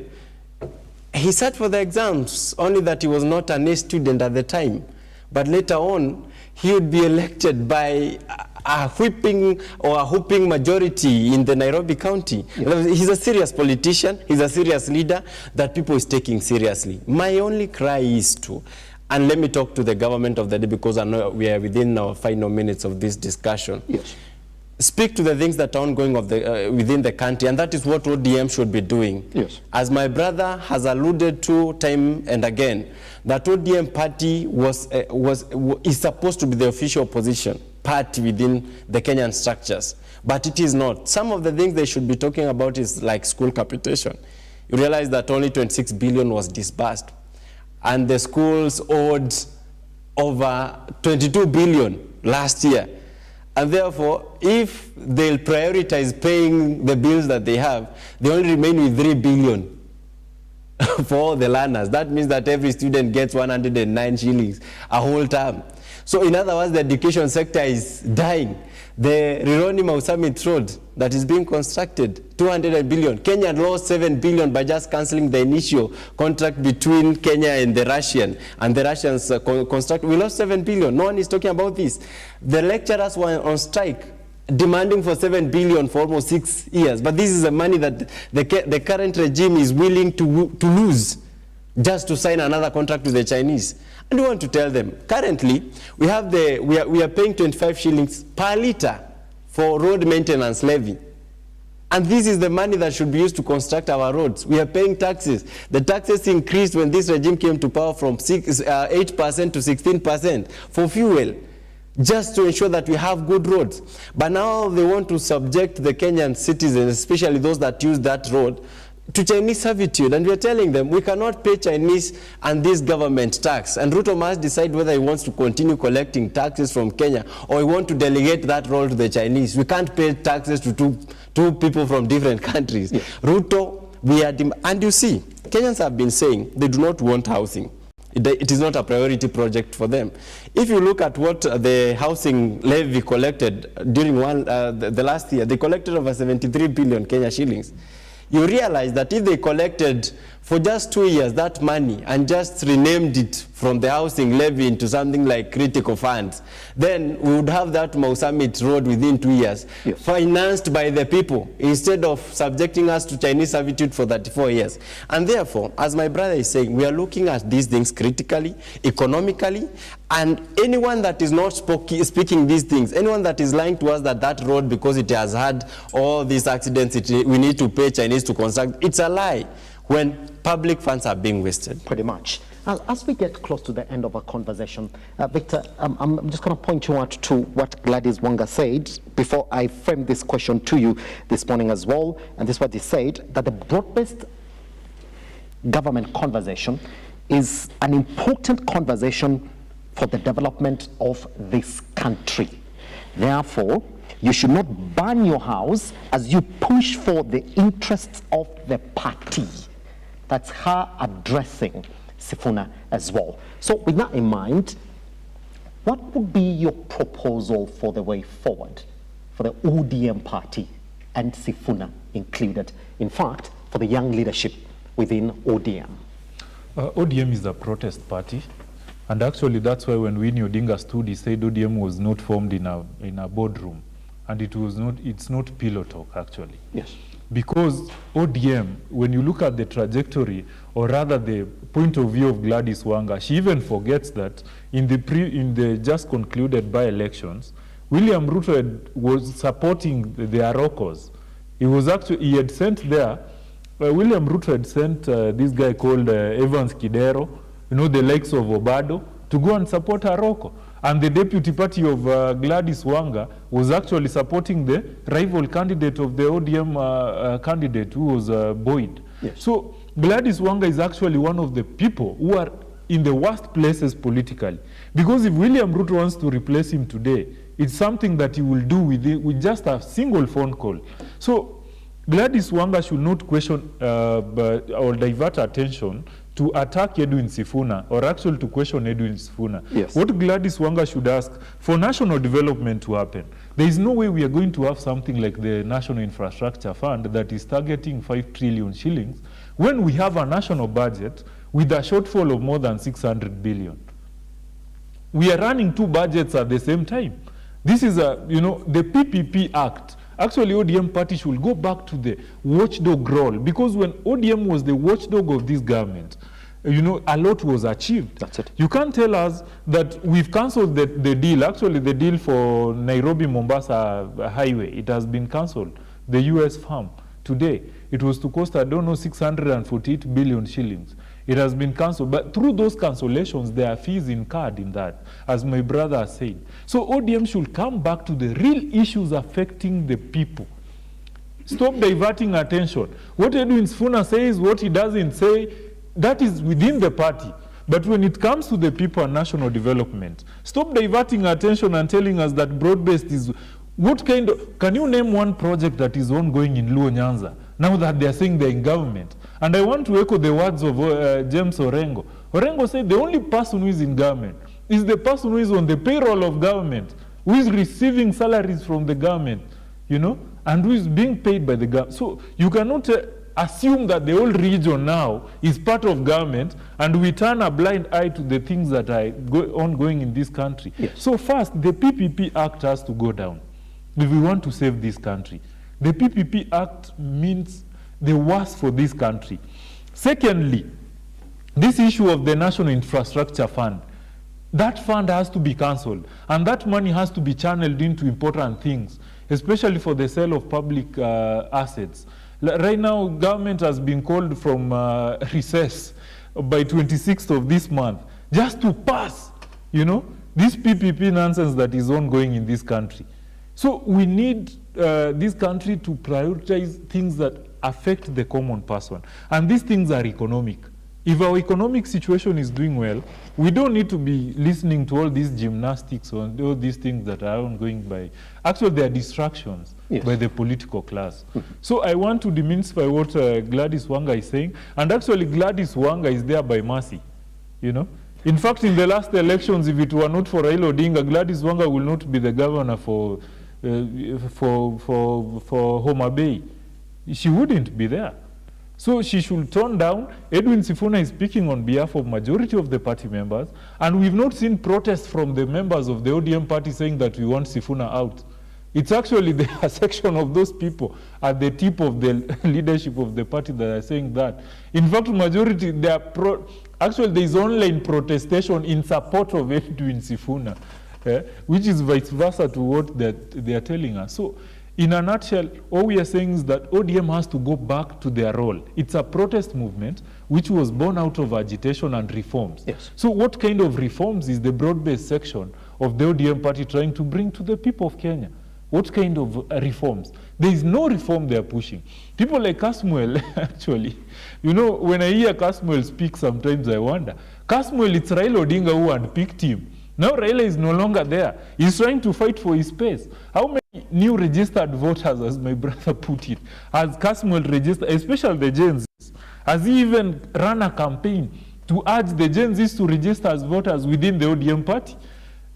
he sat for the exams, only that he was not an A student at the time. But later on, he would be elected by a whooping majority in the Nairobi County. Yeah. He's a serious politician, he's a serious leader that people is taking seriously. My only cry is to, and let me talk to the government of the day, because I know we are within our final minutes of this discussion. Yes. Speak to the things that are ongoing within the country, and that is what ODM should be doing. Yes. As my brother has alluded to time and again, that ODM party is supposed to be the official opposition party within the Kenyan structures, but it is not. Some of the things they should be talking about is like school capitation. You realize that only 26 billion was disbursed, and the schools owed over 22 billion last year. And therefore, if they'll prioritize paying the bills that they have, they only remain with 3 billion for all the learners. That means that every student gets 109 shillings a whole term. So in other words, the education sector is dying. The Rironi Mau Summit Road that is being constructed, 200 billion. Kenya lost 7 billion by just cancelling the initial contract between Kenya and the Russian. And the Russians we lost 7 billion. No one is talking about this. The lecturers were on strike, demanding for 7 billion for almost 6 years. But this is the money that the current regime is willing to lose just to sign another contract with the Chinese. And we want to tell them, currently, we are paying 25 shillings per litre for road maintenance levy. And this is the money that should be used to construct our roads. We are paying taxes. The taxes increased when this regime came to power from 8% to 16% for fuel, just to ensure that we have good roads. But now they want to subject the Kenyan citizens, especially those that use that road, to Chinese servitude. And we are telling them we cannot pay Chinese and this government tax. And Ruto must decide whether he wants to continue collecting taxes from Kenya or he wants to delegate that role to the Chinese. We can't pay taxes to two people from different countries. Yes. Ruto, and you see, Kenyans have been saying they do not want housing. It is not a priority project for them. If you look at what the housing levy collected during the last year, they collected over 73 billion Kenya shillings. You realize that if they collected for just 2 years that money and just renamed it from the housing levy into something like critical funds, then we would have that Mau Summit Road within 2 years, yes, financed by the people instead of subjecting us to Chinese servitude for 34 years. And therefore, as my brother is saying, we are looking at these things critically, economically, and anyone that is not speaking these things, anyone that is lying to us that road, because it has had all these accidents, we need to pay Chinese to construct, it's a lie when public funds are being wasted. Pretty much. As we get close to the end of our conversation, Victor, I'm just going to point you out to what Gladys Wanga said before I frame this question to you this morning as well. And this is what he said, that the broad-based government conversation is an important conversation for the development of this country. Therefore, You should not burn your house as you push for the interests of the party. That's her addressing Sifuna as well. So with that in mind, what would be your proposal for the way forward for the ODM party and Sifuna included? In fact, for the young leadership within ODM. ODM is a protest party. And actually, that's why when Winnie Odinga stood, he said ODM was not formed in a boardroom. And it's not pillow talk, actually. Yes. Because ODM, when you look at the trajectory, or rather the point of view of Gladys Wanga, she even forgets that in the just concluded by-elections, William Ruto was supporting the Arokos. He had sent there, William Ruto had sent this guy called Evans Kidero, the likes of Obado, to go and support Aroko. And the deputy party of Gladys Wanga was actually supporting the rival candidate of the ODM candidate, who was Boyd. Yes. So Gladys Wanga is actually one of the people who are in the worst places politically. Because if William Ruto wants to replace him today, it's something that he will do with just a single phone call. So Gladys Wanga should not question or divert attention to attack Edwin Sifuna, or actually to question Edwin Sifuna. Yes. What Gladys Wanga should ask for national development to happen, there is no way we are going to have something like the National Infrastructure Fund that is targeting 5 trillion shillings when we have a national budget with a shortfall of more than 600 billion. We are running 2 budgets at the same time. This is the PPP Act. Actually, ODM party should go back to the watchdog role, because when ODM was the watchdog of this government, a lot was achieved. That's it. You can't tell us that we've cancelled the deal. Actually, the deal for Nairobi-Mombasa highway, it has been cancelled. The US farm today, it was to cost, 648 billion shillings. It has been cancelled. But through those cancellations, there are fees incurred in that, as my brother said. So ODM should come back to the real issues affecting the people. Stop diverting attention. What Edwin Sifuna says, what he doesn't say, that is within the party. But when it comes to the people and national development, stop diverting attention and telling us that broad-based is... Can you name one project that is ongoing in Luo Nyanza, now that they are saying they're in government? And I want to echo the words of James Orengo. Orengo said the only person who is in government is the person who is on the payroll of government, who is receiving salaries from the government, and who is being paid by the government. So you cannot assume that the whole region now is part of government, and we turn a blind eye to the things that are ongoing in this country. Yes. So first, the PPP Act has to go down if we want to save this country. The PPP Act means the worst for this country. Secondly, this issue of the National Infrastructure Fund, that fund has to be cancelled, and that money has to be channeled into important things, especially for the sale of public assets. Right now, government has been called from recess by 26th of this month, just to pass, this PPP nonsense that is ongoing in this country. So we need this country to prioritize things that affect the common person. And these things are economic. If our economic situation is doing well, we don't need to be listening to all these gymnastics or all these things that are ongoing by... Actually, they are distractions by the political class. So I want to demystify what Gladys Wanga is saying. And actually, Gladys Wanga is there by mercy, In fact, in the last elections, if it were not for Raila Odinga, Gladys Wanga will not be the governor for Homa Bay. She wouldn't be there. So she should turn down. Edwin Sifuna is speaking on behalf of majority of the party members, and we've not seen protests from the members of the ODM party saying that we want Sifuna out. It's actually a section of those people at the tip of the leadership of the party that are saying that. In fact, majority, actually there is online protestation in support of Edwin Sifuna, which is vice versa to what they are telling us. So in a nutshell, all we are saying is that ODM has to go back to their role. It's a protest movement which was born out of agitation and reforms. Yes. So what kind of reforms is the broad-based section of the ODM party trying to bring to the people of Kenya? What kind of reforms? There is no reform they are pushing. People like Kasmuel, actually, when I hear Kasmuel speak, sometimes I wonder. Kasmuel, it's Raila Odinga who handpicked him Now Raila is no longer there. He's trying to fight for his space. How many new registered voters, as my brother put it, has Kasmuel registered, especially the Gen Zs? Has he even run a campaign to urge the Gen Zs to register as voters within the ODM party?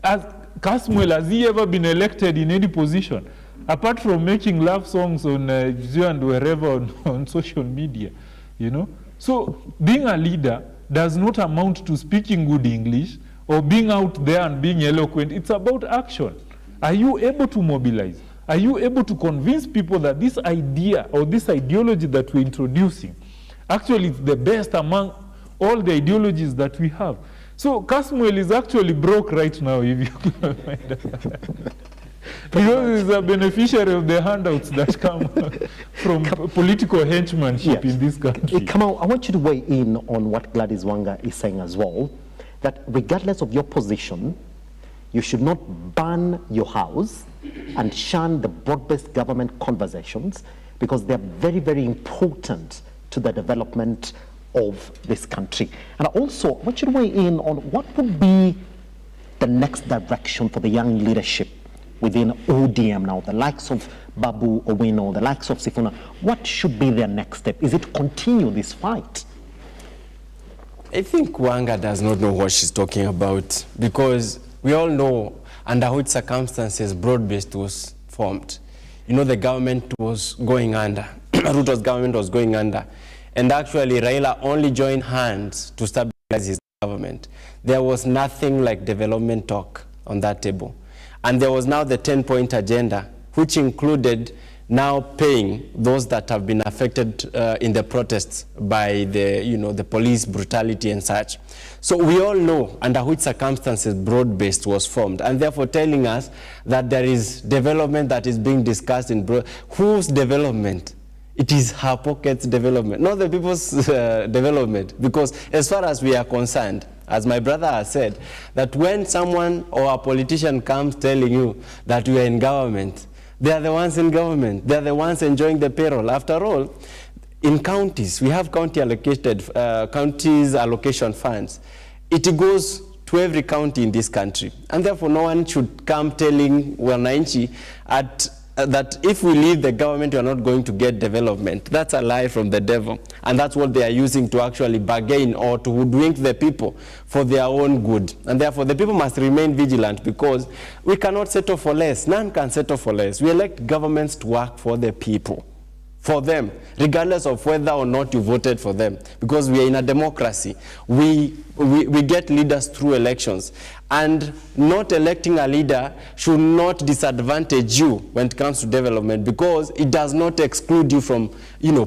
As Kasmuel, has he ever been elected in any position? Apart from making love songs on and wherever on social media, you know? So being a leader does not amount to speaking good English or being out there and being eloquent. It's about action. Are you able to mobilize? Are you able to convince people that this idea or this ideology that we're introducing actually is the best among all the ideologies that we have? So Kasmuel is actually broke right now, if you can find out. Because he's a beneficiary of the handouts that come from political henchmanship in this country. Kamau, I want you to weigh in on what Gladys Wanga is saying as well, that regardless of your position, you should not burn your house and shun the broad-based government conversations because they're very, very important to the development of this country. And also, I want you to weigh in on what would be the next direction for the young leadership within ODM now, the likes of Babu Owino, the likes of Sifuna. What should be their next step? Is it continue this fight? I think Wanga does not know what she's talking about, because we all know under which circumstances broad-based was formed. You know, the government was going under, Ruto's government was going under, and actually Raila only joined hands to stabilize his government. There was nothing like development talk on that table. And there was now the 10-point agenda, which included now paying those that have been affected in the protests by the, the police brutality and such. So we all know under which circumstances broad-based was formed, and therefore telling us that there is development that is being discussed in whose development? It is her pocket's development, not the people's development, because as far as we are concerned, as my brother has said, that when someone or a politician comes telling you that you are in government, they are the ones in government. They are the ones enjoying the payroll. After all, in counties, we have counties allocation funds. It goes to every county in this country. And therefore, no one should come telling Wananchi that if we leave the government, we are not going to get development. That's a lie from the devil. And that's what they are using to actually bargain or to hoodwink the people for their own good. And therefore, the people must remain vigilant, because we cannot settle for less. None can settle for less. We elect governments to work for the people, for them, regardless of whether or not you voted for them, because we are in a democracy. We get leaders through elections, and not electing a leader should not disadvantage you when it comes to development, because it does not exclude you from,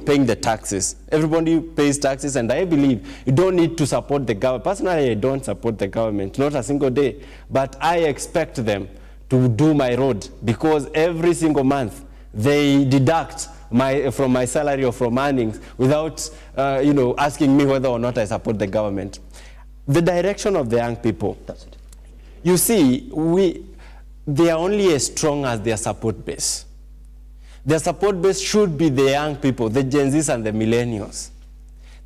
paying the taxes. Everybody pays taxes, and I believe you don't need to support the government. Personally, I don't support the government, not a single day, but I expect them to do my road, because every single month they deduct from my salary or from earnings without asking me whether or not I support the government. The direction of the young people. That's it. You see, they are only as strong as their support base. Their support base should be the young people, the Gen Zs and the millennials.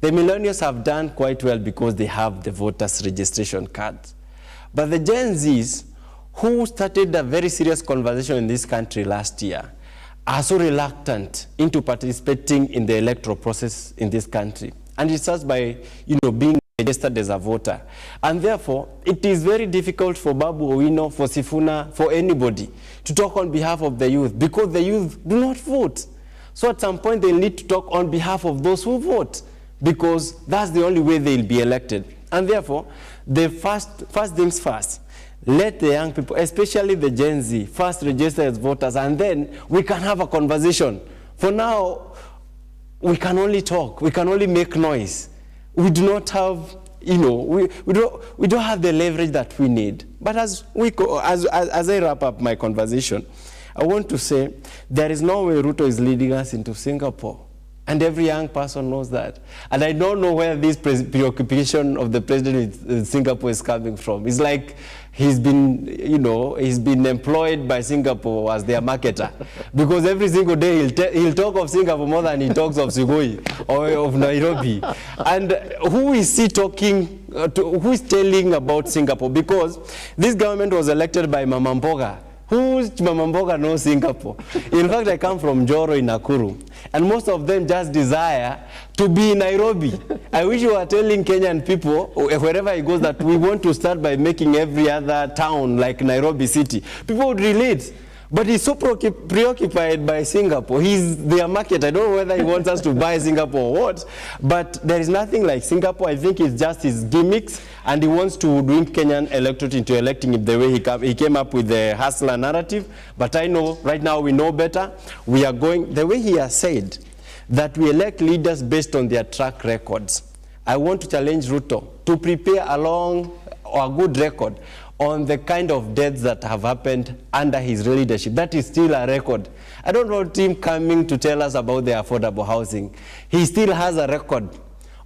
The millennials have done quite well because they have the voters' registration cards. But the Gen Zs, who started a very serious conversation in this country last year, are so reluctant into participating in the electoral process in this country. And it starts by, being registered as a voter. And therefore, it is very difficult for Babu Owino, for Sifuna, for anybody to talk on behalf of the youth, because the youth do not vote. So at some point, they need to talk on behalf of those who vote, because that's the only way they'll be elected. And therefore, the first things first, let the young people, especially the Gen Z, first register as voters, and then we can have a conversation. For now, we can only talk, we can only make noise. We do not have, we don't have the leverage that we need. But as I wrap up my conversation, I want to say there is no way Ruto is leading us into Singapore. And every young person knows that. And I don't know where this preoccupation of the president in Singapore is coming from. It's like he's been, he's been employed by Singapore as their marketer. Because every single day he'll talk of Singapore more than he talks of Sugoi or of Nairobi. And who is he talking to, who is telling about Singapore? Because this government was elected by Mama Mboga. Who's Mama Mboga knows Singapore? In fact, I come from Joro in Nakuru, and most of them just desire to be in Nairobi. I wish you were telling Kenyan people, wherever he goes, that we want to start by making every other town like Nairobi city. People would relate. But he's so preoccupied by Singapore. He's their market. I don't know whether he wants us to buy Singapore or what, but there is nothing like Singapore. I think it's just his gimmicks, and he wants to bring Kenyan electorate into electing him the way he came up with the hustler narrative. But I know, right now we know better. We are going, the way he has said, that we elect leaders based on their track records. I want to challenge Ruto to prepare a long or a good record on the kind of deaths that have happened under his leadership. That is still a record. I don't want him coming to tell us about the affordable housing. He still has a record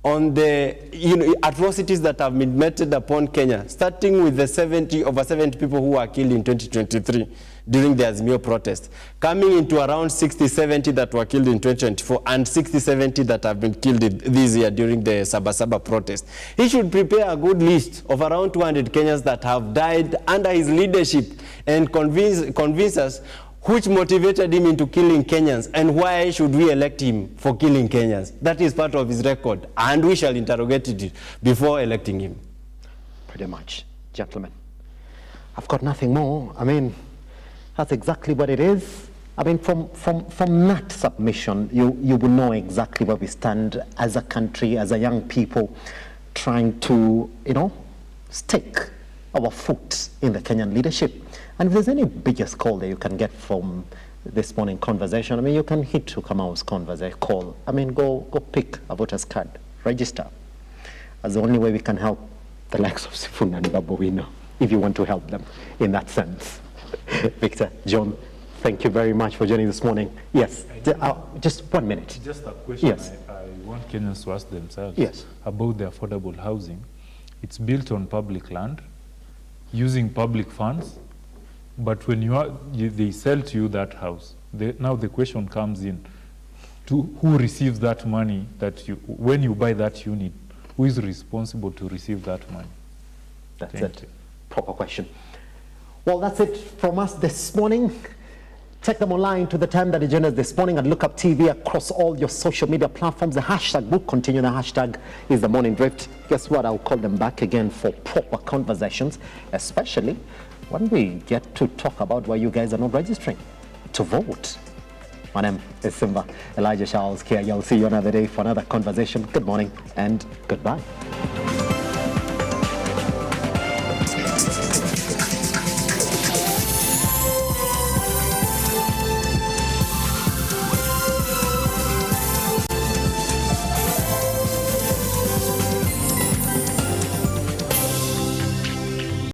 on the atrocities that have been meted upon Kenya, starting with the over 70 people who were killed in 2023 during the Azimio protest, coming into around 60-70 that were killed in 2024 and 60-70 that have been killed this year during the Sabasaba protest. He should prepare a good list of around 200 Kenyans that have died under his leadership and convince us which motivated him into killing Kenyans and why should we elect him for killing Kenyans. That is part of his record, and we shall interrogate it before electing him. Pretty much. Gentlemen, I've got nothing more. I mean, that's exactly what it is. I mean, from that submission, you will know exactly where we stand as a country, as a young people, trying to, stake our foot in the Kenyan leadership. And if there's any biggest call that you can get from this morning conversation, I mean, you can hit to Kamau's call. I mean, go pick a voter's card, register. That's the only way we can help the likes of Sifuna and Babuino, if you want to help them in that sense. Victor, John, thank you very much for joining this morning. Yes, just 1 minute. Just a question. Yes. I want Kenyans to ask themselves about the affordable housing. It's built on public land, using public funds, but when they sell to you that house, now the question comes in, to who receives that money when you buy that unit, who is responsible to receive that money? That's it. Proper question. Well, that's it from us this morning. Take them online to the time that you joined us this morning and look up TV across all your social media platforms. The hashtag will continue. The hashtag is the Morning Drift. Guess what? I'll call them back again for proper conversations, especially when we get to talk about why you guys are not registering to vote. My name is Simba Elijah Charles Kia. I'll see you another day for another conversation. Good morning and goodbye.